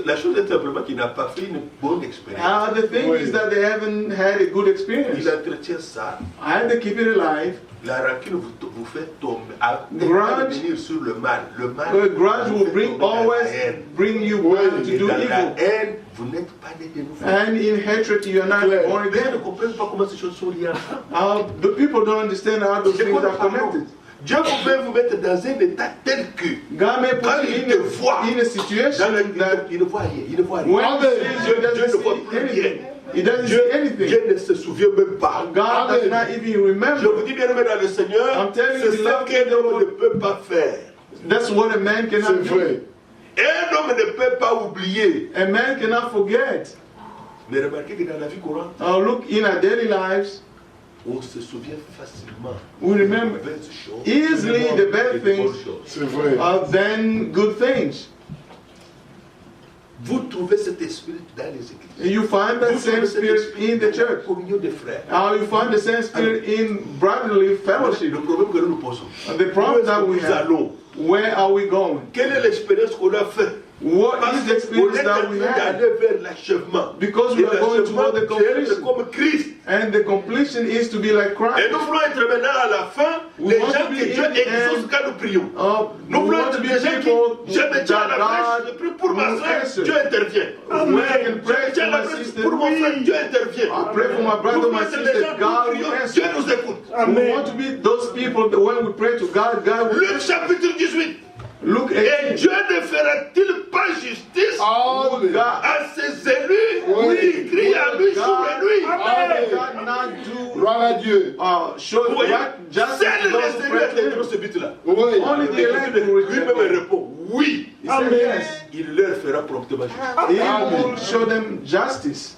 la chose est simplement qu'il n'a pas fait une bonne expérience. The thing Oui. is that they haven't had a good experience. Il entretient ça. And they keep it alive. La rancune vous fait tomber, Grudge. venir sur le mal. Le mal The grudge vous will fait bring tomber dans la always haine. bring you Oui. back to Et do dans la evil. haine, vous n'êtes pas né de nouveau. And in hatred, you are not Claire. born Les gens ne again. comprennent pas comment ces choses sont liées ensemble. The people don't understand how those C'est things quoi le are pardon? connected. Dieu pouvait vous mettre dans un état tel que God may quand put you il te voit, in a situation that il ne voit rien. Il ne voit rien. when he Amen. sees you, he Dieu doesn't ne voit see plus anything. rien. He doesn't Dieu, see anything. Dieu ne se souvient même pas. God does Amen. not even Je remember. vous dis bien aimé dans le Seigneur, I'm telling c'est you, ce love qu'un the homme Lord. ne peut pas faire. That's what a man C'est cannot do. vrai. Un homme ne peut pas oublier. A man cannot forget. Mais remarquez que dans la vie courante, Look in our daily lives, on se souvient facilement we des remember mauvaises choses easily et the bad des bonnes things choses. C'est vrai. than good things. Vous trouvez cet esprit dans les églises. And you find that Vous same trouvez cet spirit esprit in the dans la church. communion des frères. You find the same spirit in brotherly fellowship. Le problème que nous nous posons, The problem où that est-ce we que nous have, allons? where are we going? Quelle est l'expérience qu'on a faite? What Parce is the qu'on experience est en that we train have? d'aller vers l'achèvement. Because Et we are going l'achèvement, toward the c'est être completion. comme Christ. And the completion is to be like Et Christ. nous voulons être maintenant à la fin We les want gens to be que Dieu in the exauce end. quand nous prions. We Nous voulons want être to be des gens qui, people je me tiens à that la brèche, je God prie pour ma will soeur, answer. Dieu intervient. When I can Je pray me tiens à for la my brèche sister, pour mon frère, Dieu intervient. I pray for my brother, Nous my voulons être des sister, gens God qui will prions, answer. Dieu nous écoute. We want to be those people that when we pray to God, God will Luc chapitre 18. look Et at Dieu ne fera-t-il pas justice Amen. God. à ses élus Oui. qui crient à lui jour et nuit? Amen. God not do Gloire à Dieu. show Vous voyez, right justice seuls to those les who élus pray to atteindront Him. ce but-là. Oui. Only the elect will Lui-même reject Him. répond oui. He said yes. Il leur fera promptement justice. He will show them justice.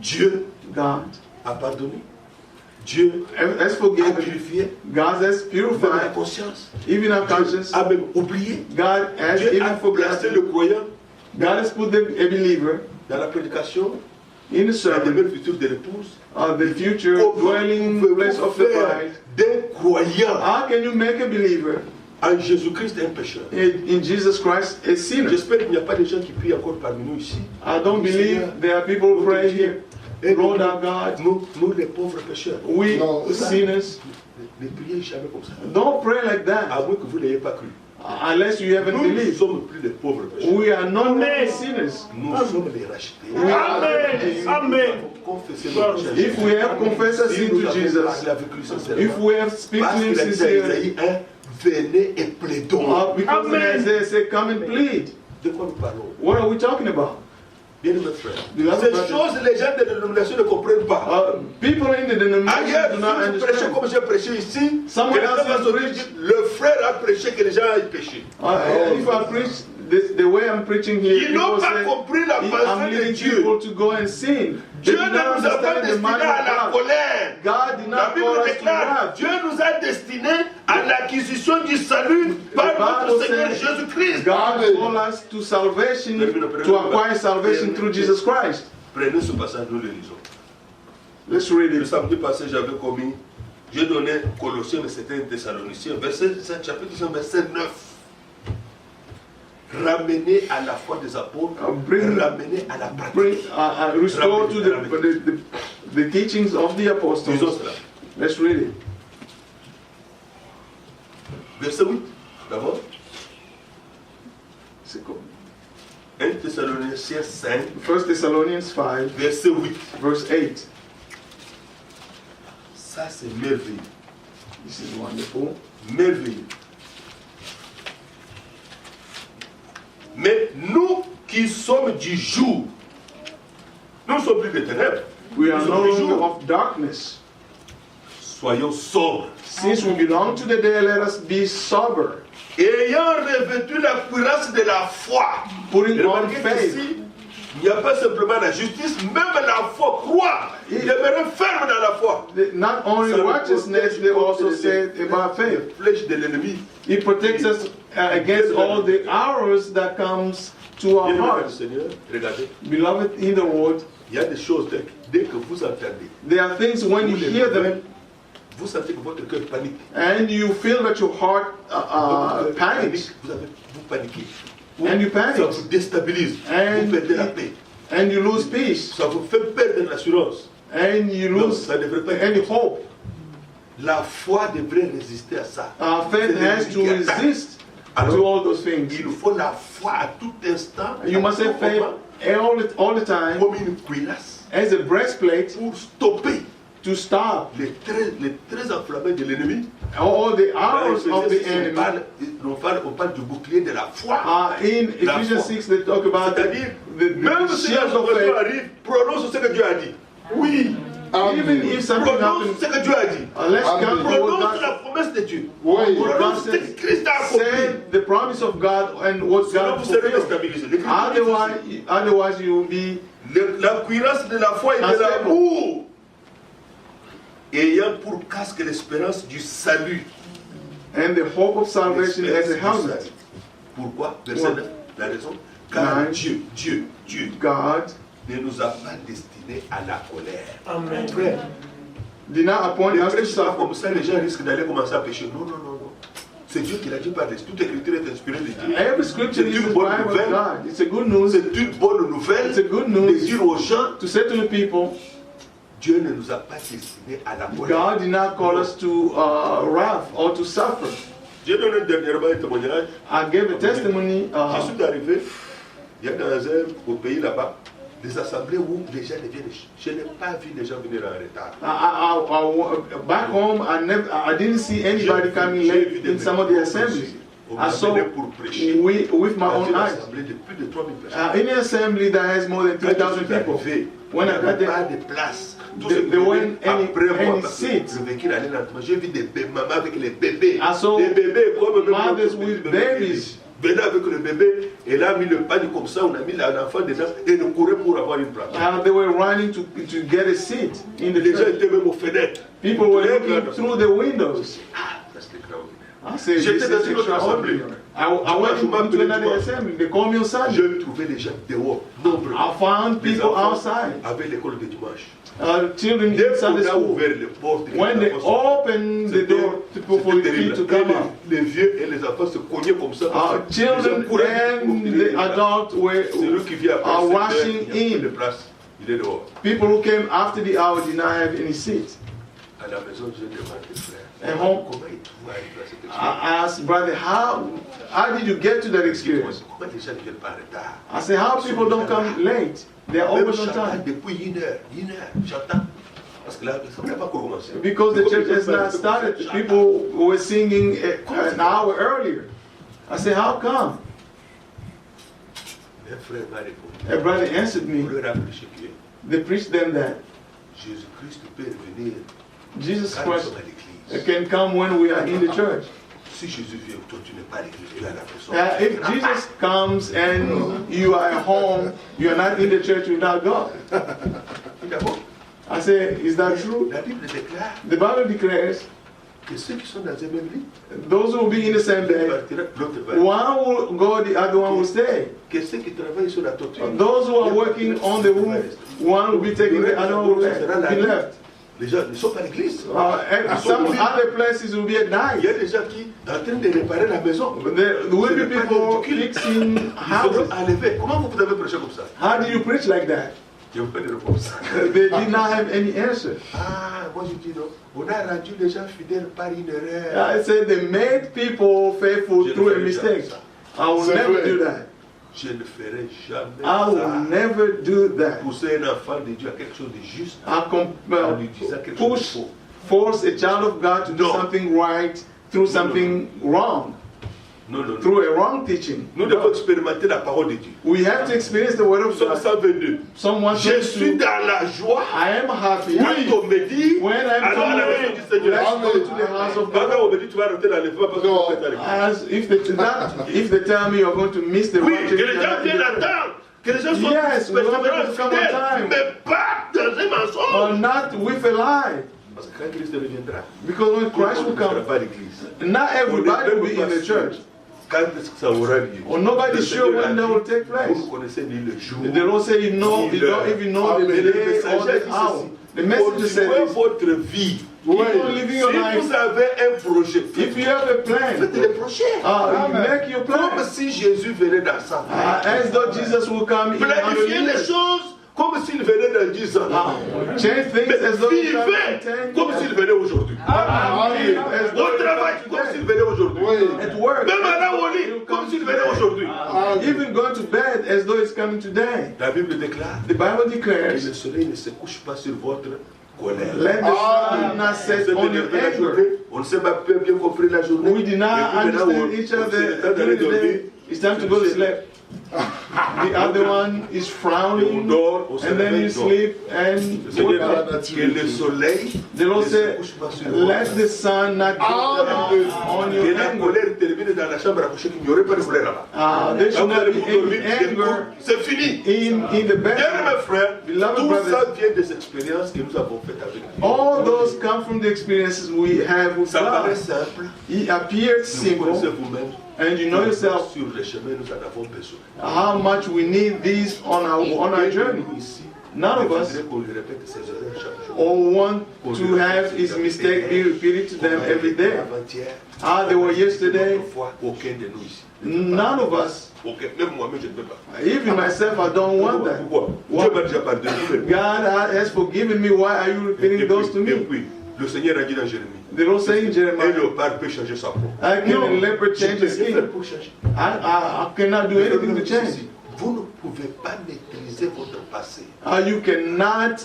Dieu God a pardonné. Dieu has a forgiven. purifié. God has Même la purified. conscience. Even our conscience. A même oublié. God has Dieu a even placé le forgotten. croyant God has put a believer dans la prédication, in the la servant, demeure future de l'épouse. the future dwelling place of the bride. D'un croyant How can you make a believer en Jésus-Christ un pécheur? in Jesus Christ a sinner? J'espère qu'il n'y a pas de gens qui prient encore parmi nous ici. I don't believe there are people who pray here. Et Lord our God, nous les pauvres pécheurs, we No. sinners, Ne priez jamais comme ça. Don't pray like À that moins que vous n'ayez pas cru. unless you haven't Nous ne believed. sommes plus les pauvres pécheurs. We are no longer Amen. sinners. Nous sommes les rachetés. Amen. Amen. Confessez nos péchés. If we have confessed our Si sin nous to avons Jesus, parlé avec lui sincèrement, if we have spoken parce to him qu'il a dit à sincerely, Isaïe 1, venez et plaidons. because Amen. Isaiah said, come and plead. De quoi nous parlons? What are we talking about? Bien aimés frères. Beloved Ces brothers, choses, les gens de la dénomination ne comprennent pas. people in the denomination Ailleurs, do not si vous prêchez understand. comme j'ai prêché ici, Someone quelqu'un else va has sortir, preached. le frère a prêché que les gens aillent pécher. If I preach the way I'm preaching here, Ils n'ont people pas say, compris la I'm pensée de leading Dieu. people to go and sin. They Dieu do ne not nous a pas understand the destinés mind à la of God. colère. God did La not Bible call us to déclare, wrath. Dieu nous a destinés à l'acquisition du salut par The notre Bible Seigneur says Jésus-Christ. God called us to salvation, to acquire salvation through Jesus Christ. Prenez ce passage, nous le lisons. Let's read Le it. samedi passé, j'avais commis, j'ai donné Colossiens, mais c'était un Thessaloniciens, chapitre 5, verset 9. Ramener à la foi des apôtres, ramener à la Bring, pratique. restore to the teachings of the Disons apostles. cela. Let's read it. Verset 8, d'abord. C'est quoi? 1 Thessaloniciens 5, 1 Thessalonians 5, verset 8. verse 8. Ça, c'est merveilleux. This is wonderful. Merveilleux. Mais nous qui sommes du jour, nous ne sommes plus des ténèbres. We are Nous no sommes du longer jour. of darkness. Soyons sobres. Since we belong to the day, let us be sober, Ayant revêtu la cuirasse de la foi. putting Et on remarquez faith. qu'ici, il n'y a pas simplement la justice, même la foi, croire. Il demeurait ferme dans la foi. Not only Ça nous righteousness, protège they contre also les- said about les faith. flèches de l'ennemi. It protects us against all the arrows that comes to our Bien-aimés du hearts. Seigneur, regardez, Beloved in the Lord, il y a des choses dès que vous entendez. there are things when you Vous les hear them nouvelles, vous sentez que votre cœur panique. and you feel that your heart Votre cœur panics, vous paniquez. and you Ça panic, vous déstabilise. And Vous perdez la paix. and you lose peace, Ça vous fait perdre l'assurance. and you Non, lose ça ne devrait pas any être. hope. La foi devrait résister à ça. Our faith C'est has to l'ennemi qui attaque. resist to Alors, all those things. il nous faut la foi à tout instant. You must have faith all the time Comme une cuirasse as a breastplate pour stopper to stop les traits enflammés de l'ennemi. all the Dans arrows of the Ephésiens 6, enemy. on parle du bouclier de la foi. In La Ephesians foi. 6, they talk about C'est-à-dire, the même si la shield of situation faith. arrive, prononce ce que Dieu a dit. Oui, Even if something prononce happens, ce que Dieu a dit. let's Amen. come to what Prononce la God promesse de Dieu. Oui. Prononce ce que Christ a accompli. said, the promise of God and what Sinon, God vous serez fulfilled. déstabilisé. L'Écriture dit ceci. Otherwise you will be La cuirasse de la foi et de Unstable. l'amour, ayant pour casque l'espérance du salut. and the hope of salvation as a L'espérance du helmet. salut. Pourquoi? Verset Ouais. 9. La raison? Car Nine. Dieu God ne nous a pas destinés à la colère. Amen. Frère, did not appoint ne us to prêchez pas suffer. comme ça, les gens risquent d'aller commencer à pécher. Non, non, non, non. C'est Dieu qui l'a dit par l'Esprit. Toute écriture est inspirée de Dieu. Every scripture C'est is une the bonne Bible of nouvelle. God. It's a good news C'est une bonne nouvelle It's a good de news dire aux gens, to say to the people, Dieu ne nous a pas destinés à la colère. God did not call us to wrath or to suffer. J'ai donné dernièrement un témoignage. I gave a testimony. Je suis arrivé, il y a au pays là-bas, des assemblées où les gens viennent. Je n'ai pas vu les gens venir en retard. Back home, I didn't see anybody coming late in some of the assemblies. On I m'a saw amené pour prêcher. with my Dans own une eyes. assemblée de plus de 3000 personnes. In an assembly that has more than Quand 3,000 je suis people, arrivé, when il I n'y got avait pas there, de place. Tout there ce qui weren't any après moi, parce que seats. le véhicule allait lentement. J'ai vu des mamans avec les bébés. I saw Les bébés, comme même mothers notre with bébé, babies. venait avec le bébé, et là, a mis le panier comme ça, on a mis l'enfant dedans, et on courait pour avoir une place. They were running to get a seat in the Les gens church. étaient même aux fenêtres. People were looking through the windows. Ah, ça c'est extraordinaire. I said, this J'étais dans is une autre assemblée. extraordinary. I went into another assembly. They called me on Sunday. Je trouvais les gens dehors, nombreux. I found Les people enfants outside. avec l'école de dimanche. Children Dès in Sunday qu'on a school. ouvert les portes, When they opened the door for the kids to come out, Les vieux et les enfants se cognaient comme ça. our children and the adults were Celui qui vient après are 7 heures, rushing il n'y a plus de in. place, il est dehors. People who came after the hour did not have any seat. À la maison, j'ai demandé, frère, at home. Comment il trouve arriver à cette expérience? I asked, brother, how did you get to that experience? Comment les gens ne viennent pas en retard? I said, how people don't come late? They're Même always on j'entends time. depuis une heure, j'entends. Parce que là, ça n'a pas commencé. Because the church has not started. People were singing an hour earlier. I said, how come? Un frère m'a répondu. A brother answered Pour me. leur rappeler ce qui est. They preached them that Jésus-Christ peut revenir Jesus quand nous Christ sommes à l'église. can come when we are in the church. Si Jésus vient, toi tu n'es pas à l'église, tu es à la maison. If Jesus comes and you are at home, you are not in the church without God. D'abord, I say, is that true? la Bible déclare The Bible declares que ceux qui sont dans un même lit those who will be in the same day, partiront, l'autre va. one will go, the other one will stay. Que ceux qui travaillent sur la toiture, Those who are working on the roof, one will be taken, the other one will be left. les gens ne sont pas à l'église. And some other places will be at Il y a night. des gens qui sont en train de réparer la maison. There will be people fixing Ils houses. seront enlevés. Comment vous avez prêché comme ça? How do you preach like that? Il n'y a pas de réponse. They did not have any answer. Ah, moi je dis non. On a rendu les gens fidèles par une erreur. I said they made people faithful through a mistake. I will never do that. Je ne ferai jamais I will ça. never do that. Pousser un enfant de Dieu à quelque chose de juste. I En lui disant quelque chose de push, faux. force a child of God to do No. something right through something wrong, Non, non, non. through a wrong teaching. Nous devons expérimenter la parole de Dieu. We have to experience the word of Psaume God. 122. Someone Je told suis you, dans la joie. I am happy. Quand on me dit, When I'm alors à la maison du told, let's Seigneur. go to the house of Quand God. on me dit, tu vas rentrer dans les voies parce que Non. tu vas être à l'église. As if they tell me you're going to miss the Oui, right que les gens viennent attendre. Que les gens soient Yes, we want them to come on fidèles, time. mais pas dans un mensonge. or not with a lie. Parce que quand Christ reviendra, Because when Christ will on ne sera come, pas à l'église. not everybody will be in the church. Quand est-ce que ça aura lieu? Or nobody's Le sure Seigneur when a that dit, will take place. vous ne connaissez ni le jour. The Lord say you know, you don't even know the Mais le day or messager the dit hour. ceci. The message says Continuez this. votre vie. Keep on living Si your life. vous avez un projet, If you have a plan, faites les projets. you make your Comme plan. si Jésus venait dans sa vie. As though Jesus will come in 100 Planifiez les years. choses comme s'il venait dans 10 ans. Change things Mais as though you vivez come in 10 comme s'il years. venait aujourd'hui. Live as though Au travail, comme s'il venait aujourd'hui. Oui. at work. Même à la au lit, You'll comme come s'il venait today. aujourd'hui. Even going to bed as though it's coming today. La Bible déclare The Bible que declares, le soleil ne se couche pas sur votre colère. let the sun not Vous set êtes on your énervé la anger. journée, on ne sait pas bien compris la journée. We did not Et puis maintenant, understand each c'est le other temps d'aller during the dormir. day. It's time to go to sleep. The other one is Et on frowning, dort, on se and then you réveille, on dort. sleep and Le Seigneur wake up. dit que le soleil The Lord ne se said, couche pas sur let votre the sun not go down on Que your la anger. colère termine dans la chambre à coucher, qu'il n'y aurait pas de colère là-bas. There Quand should vous not allez be vous dormir, any anger c'est fini. in the Bien, bedroom. mes frères, Beloved tout brothers, ça vient des expériences que nous avons faites avec Dieu. all those come from the experiences we have with Ça paraît God. simple, It appears mais vous connaissez simple, vous-même. and you know yourself Sur le chemin, nous en avons besoin. how much we need these on our journey. Nous ici, None of il us faudrait qu'on lui répète ses erreurs chaque jour. all want to have his mistake be repeated to them every day. Avant-hier, How they were yesterday, autrefois, aucun de nous ici. none of us, Aucun. Même moi-même, je ne peux pas. even myself, I don't want that. Pourquoi? Dieu m'a déjà pardonné. God has forgiven me. Why are you repeating those to Et me? puis, le Seigneur a dit dans Jérémie, The Lord saying in un Jeremiah, léopard peut changer sa peau. I can a leopard Je ne change peux his rien skin. faire pour changer. I cannot do anything to change. Vous ne pouvez pas maîtriser votre passé. You cannot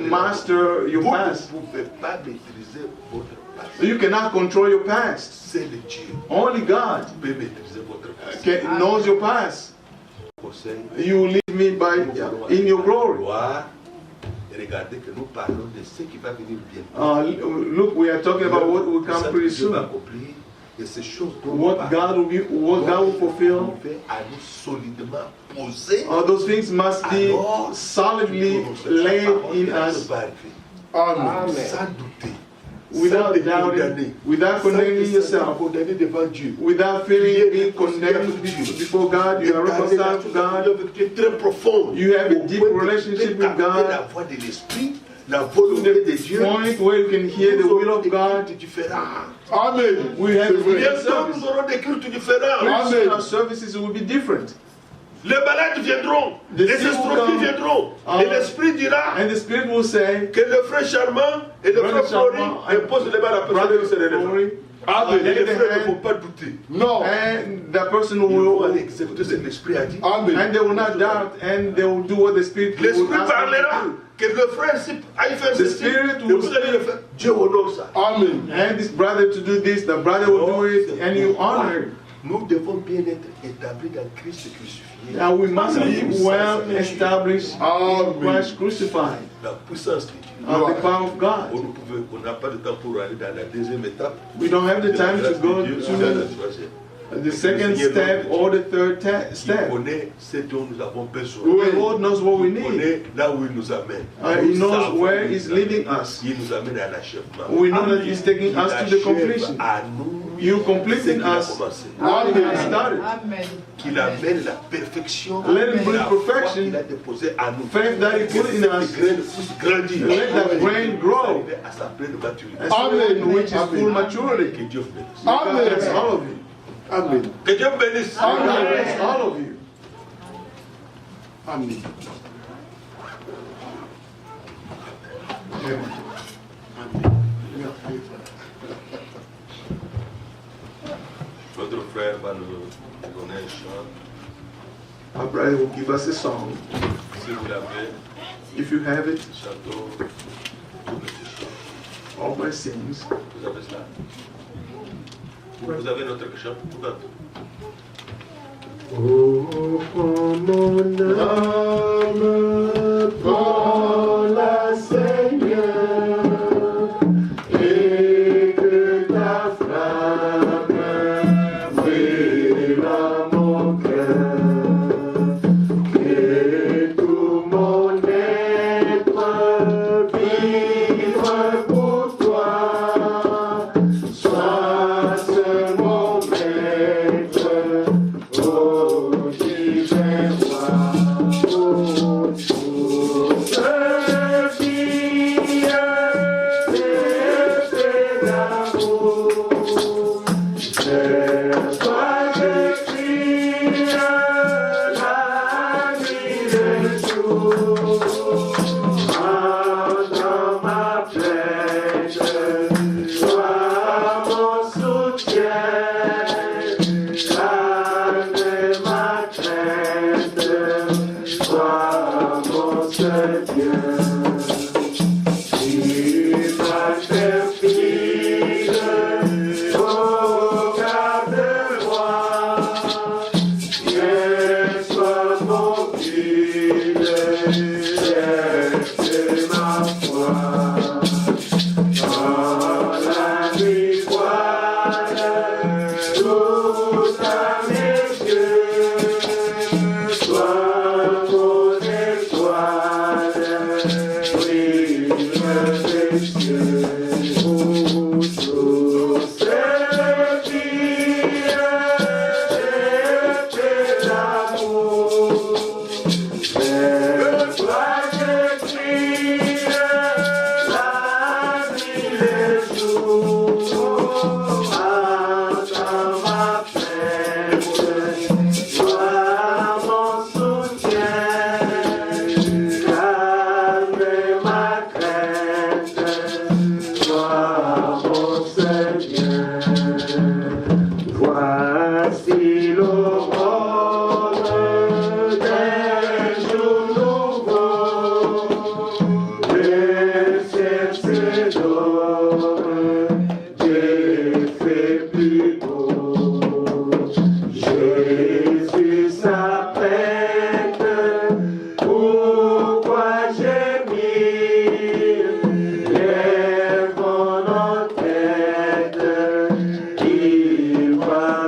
master your Vous past. ne pouvez pas maîtriser votre passé. You cannot control your past. C'est le Dieu Only God qui peut maîtriser votre passé. knows your past. Conseil, You will lead me by in your glory. gloire. Et regardez que nous parlons de ce qui va venir bientôt. Look, we are talking about what will Ça, come pretty Dieu va soon. accomplir. Et ces choses dont What God will fulfill. à nous solidement poser. All those things must be solidly laid in us Amen. Sans douter. without sans te doubting, condamner. without condemning yourself, Condamné devant Dieu. without feeling being condemned before God. You are reconciled to God. Tu es très profond. You have a deep relationship with God. La voix de l'esprit, la volonté de The Dieu. point where you can hear the will of God. Différent. Amen. We have C'est vrai. different Bientôt, nous services. aurons des cultes différents. Pretty soon our services will be different. Les malades viendront, The les sick will estropiés come. viendront, et l'esprit dira And the Spirit will say, que le frère Charmant et le Brother frère Flori Charmant imposent les mains à la personne Brother qui se relève. Flori, Amen. Et les lay frères the ne faut hand, pas douter. Non. and the person Ils vont aller will, exécuter ce que l'esprit a dit. Amen. and they will not doubt, and they will do what the Spirit will L'esprit ask them parlera to do. que le frère aille faire The ceci. Spirit Et will vous allez le faire. Dieu honore ça. Amen. And this brother to do this, the brother will do it, and you honor it. Nous devons bien être établis dans Christ crucifié. Now we must be well established in Amen. Christ crucified, La puissance de Dieu. of the power of God. On n'a pas de temps pour aller dans la deuxième étape. We don't have the de la time to grâce go de Dieu, dans la to troisième. the second step or the third Il step. connaît ce dont nous avons besoin. The Lord knows what we Il need. connaît là où il nous amène. He Nous knows savons where où il He's nous amène. leading us. Il nous amène à l'achèvement. We know that He's taking us to the completion. À nous, You ce completing qu'il a us commencé. what He has started. Amen. Qu'il amène la perfection. Let Him bring la foi perfection. qu'il a déposée à nous. Faith that He Que put in cette us, graine puisse grandir. let that grain grow. Arriver à sa pleine maturité. Amen. Which is full Que maturity. Dieu vous bénisse. God bless all of you. Amen. Que Dieu vous bénisse. God bless all of you. Amen. Notre frère va nous donner un chant. Our brother will give us a song. Si vous l'avez, If you have it, chantons tous les chants. all my sins. Vous avez cela? Vous avez notre chant? Vous cantez. Oh, mon âme, prends la Seigneur, et que ta flamme brûle à mon cœur, et tout mon être vive pour toi, sois seul mon maître. Oh, dis-moi, oh,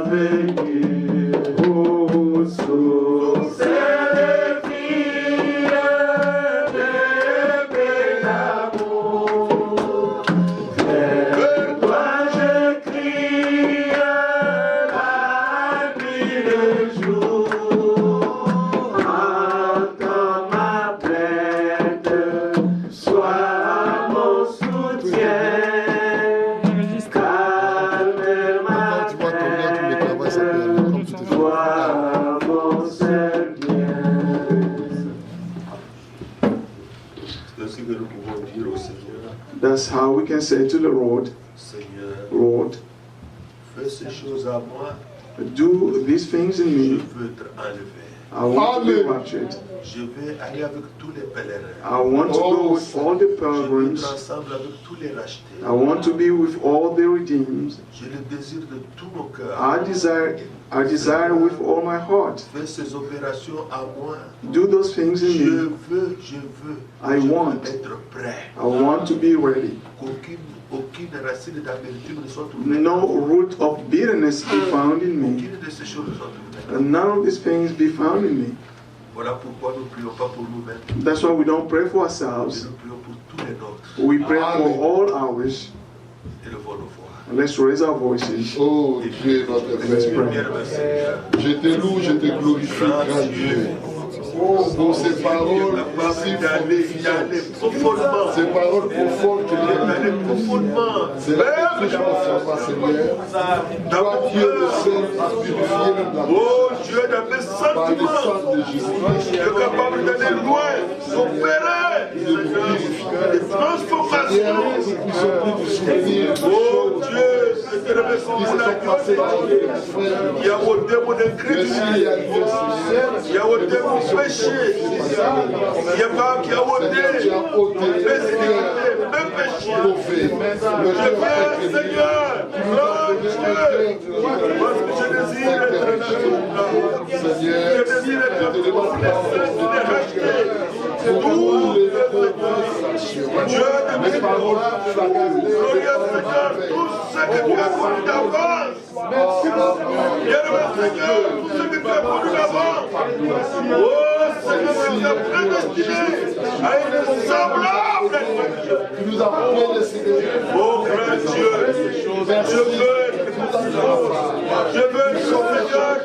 venir. That's how we can say to the Lord, Seigneur, Lord, fais ces choses à moi, do these things in je me. veux être enlevé. I want to be Amen. raptured. Je vais aller avec tous les pèlerins. I want to go with all the Je veux être pilgrims. ensemble avec tous les rachetés. I want to be with all the redeemed. J'ai le désir de tout mon cœur. I desire with all my heart. Fais ces opérations à moi. Do those things in Je me. veux I je veux want. être prêt. I want to be ready. Aucune racine d'amertume ne soit trouvée. No root of bitterness be found in me. Aucune de ces choses ne soit trouvée. And none of these things be found in me. Voilà pourquoi nous ne prions pas pour nous-mêmes. That's why we don't pray for Mais ourselves. nous prions pour tous les nôtres. We pray Amen. for all ours. Élevons nos voix. And let's raise our voices. Oh Dieu, notre Let's Père, pray. Bien-aimé Seigneur, je te loue, je te glorifie, grand Dieu, pour ces paroles si d'aller fortifiantes, profondément. ces paroles profondes que tu as D'aller données. profondément. C'est là que touche mon serment, Seigneur. Toi, Dieu le seul, a purifié même la Oh Dieu, dans mes par le sentiments, sang de Jésus-Christ. tu es capable d'aller loin, s'opérer, des transformations. Seigneur, que nous puissions plus nous souvenir de Oh choses Dieu, c'est que le qui se sont passées dans notre frère. il y a ôté mon Merci, incrédulité, Seigneur. il y a ôté mon péché, il y a pas qui a ôté Seigneur, tu as ôté mes le cœur iniquités, mes péchés. mauvais, le Je cœur viens, incrédule. Seigneur, Tu nous as oh donné un Dieu, parce que je désire être racheté. Seigneur, Je désire je être te demande pardon racheté. pour Tout toutes les conversations, Dieu de les mes paroles chacune. glorieux Seigneur, tout ce que tu as connu d'avance. Bien-aimé Seigneur, tout ce que tu as connu d'avance. Oh Seigneur, tu as prédestiné à une semblable expérience. Tu nous as prédestinés. Oh grand Dieu, Merci. je veux être je veux être Seigneur,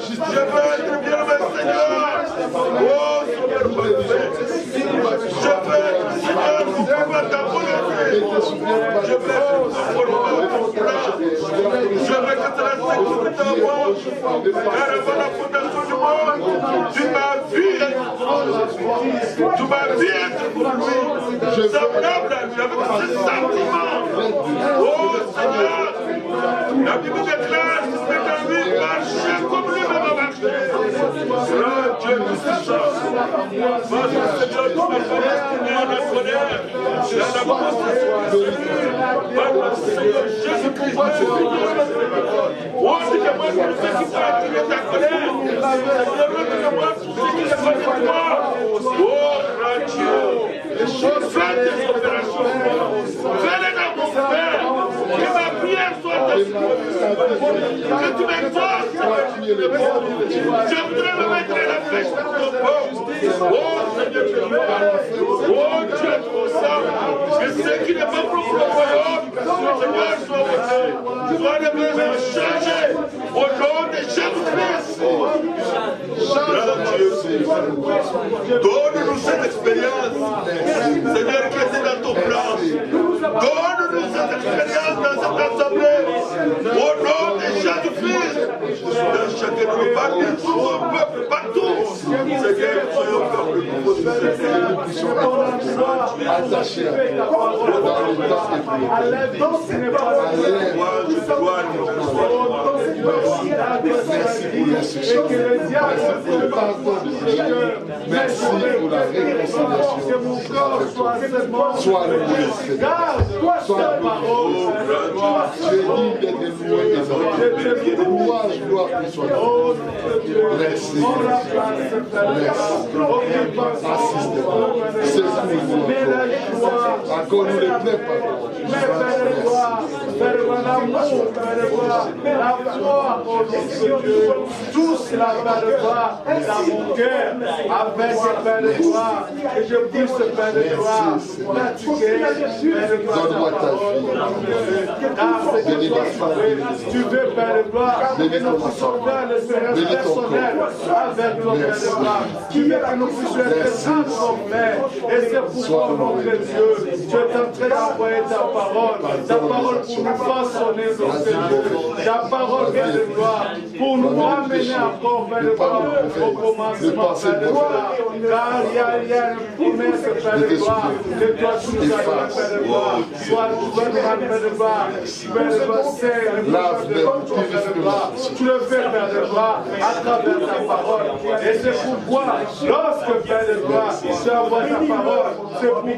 je veux être bien-aimé Seigneur. Oh Seigneur parfait. Je veux être Seigneur, conforme à ta volonté. Je veux être conforme à ton plan. Je veux que cela s'exécute en moi. Car avant la fondation du monde, tu m'as vu être. Tu m'as vu être pour lui. Semblable à lui, avec ses sentiments. Oh Seigneur, la Bible déclare que c'est en lui marcher comme lui-même a marché. Grand Dieu tout-puissant, parce que Seigneur, tu m'as prédestiné à la colère, à la possession. Par le Seigneur Jésus-Christ, oh, dis-moi tout ce qui peut attirer ta colère. Seigneur, dis-moi tout ce qui n'est pas de toi. Oh, grand Dieu, fais tes opérations. Fais-les dans mon cœur. Que ma prière soit que tu m'exauces. Je voudrais me mettre à la flèche de ton peuple. Oh Seigneur, oh Dieu tout-puissant, que ce qui n'est pas pour le royaume, Seigneur, soit ôté. Soit de changer au nom de Jésus-Christ. Grand Dieu, donne-nous cette expérience, Seigneur, qui était dans ton plan. Donne-nous cette expérience dans cette assemblée. Au nom de Jésus-Christ, dans chacun de nos partis, tout son peuple, partout. Seigneur, soyons comme le nouveau du Seigneur. Nous puissions être attachés à toi dans le temps et Merci pour l'instruction. Merci pour le pardon de Jésus. Merci pour la réconciliation. Sois loué, Seigneur. Sois loué. Tu es digne d'être loué et adoré. Louange, gloire pour soi. Merci. Merci. Assiste-moi. Secours-nous encore. Encore nous les plaies tous la paix de gloire dans mon cœur, avec ce paix de gloire, que je puisse ce paix de gloire pratiquer, donne-moi ta fille. Bénis ma femme. tu veux paix de gloire, que nous puissions faire l'expérience personnelle avec ton paix de gloire. Tu veux que nous puissions être transformés. Et c'est pourquoi, mon Dieu, tu es en train d'envoyer ta parole pour nous façonner, mon Seigneur. Ta parole vient de gloire, pour nous ramener encore, Père de gloire, au commencement, Père de gloire. Car il y a une promesse, Père de gloire, que toi tu nous as donné, Père de gloire. Sois gouvernement, Père de gloire. Père de gloire, c'est le pouvoir de toi, Père de gloire. Tu le fais, Père de gloire, à travers ta parole. Et c'est pourquoi, lorsque, Père de gloire, tu envoies ta parole, c'est pour que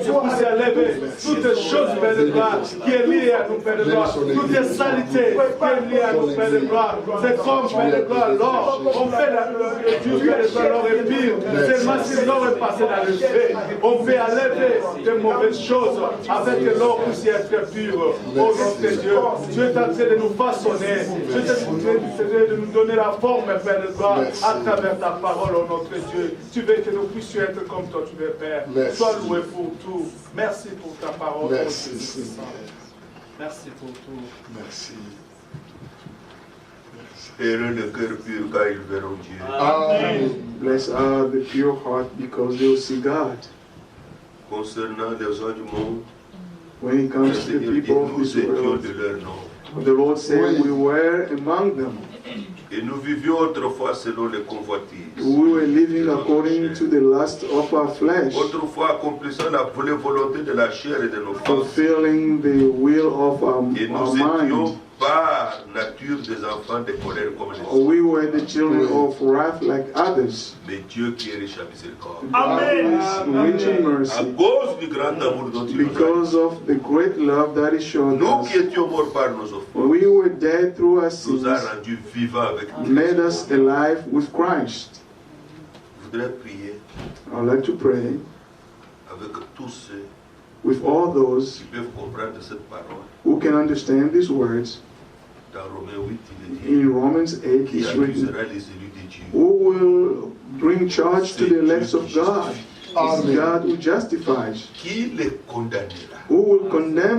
tu puisses élever toutes les choses, Père de gloire, qui est liée à nous, Père de gloire. Toutes les saletés qui est liée à nous, Père de gloire. C'est comme, Père de gloire, l'or. On fait du Père de gloire, l'or est pire. Seulement si l'or est passé dans le feu, on peut enlever de mauvaises choses afin que l'or puisse être pur. Oh nom de Dieu, tu es en train de nous façonner. Tu es en train de nous donner la forme, Père de gloire, à travers ta parole, oh notre Dieu. Tu veux que nous puissions être comme toi, tu veux, Père. Sois loué pour tout. Merci pour ta parole. Merci, Merci pour tout. Merci. Heureux le cœur pur car ils verront Dieu. Amen. Blessed are the pure heart because they will see God. Concernant les gens du monde, When it comes le to the Seigneur dit people of nous this étions world, de leur nom. the Lord said Oui. we were among them. Et nous vivions autrefois selon les convoitises. We were living according to the lust of our flesh, Autrefois accomplissant la volonté de la chair et de nos forces. fulfilling the will of our Et nous mind. étions par nature des enfants de colère comme les autres. We were the children of wrath like others. Mais Dieu qui est riche à miséricorde, God is rich in à mercy cause du grand amour dont il nous a because of the great love that He showed nous qui us. étions morts par nos offenses, We were dead through our nous sins, a rendus vivants avec lui. made us alive with Christ. Je voudrais prier I'd like to pray avec tous ceux with all those qui peuvent comprendre cette parole. who can understand these words. Dans Romains 8, il est dit In Romans 8, qui it's written, accusera les élus de Dieu. who will bring charge to the elects of God? It's Amen. God who justifies. Qui les condamnera? Who will condemn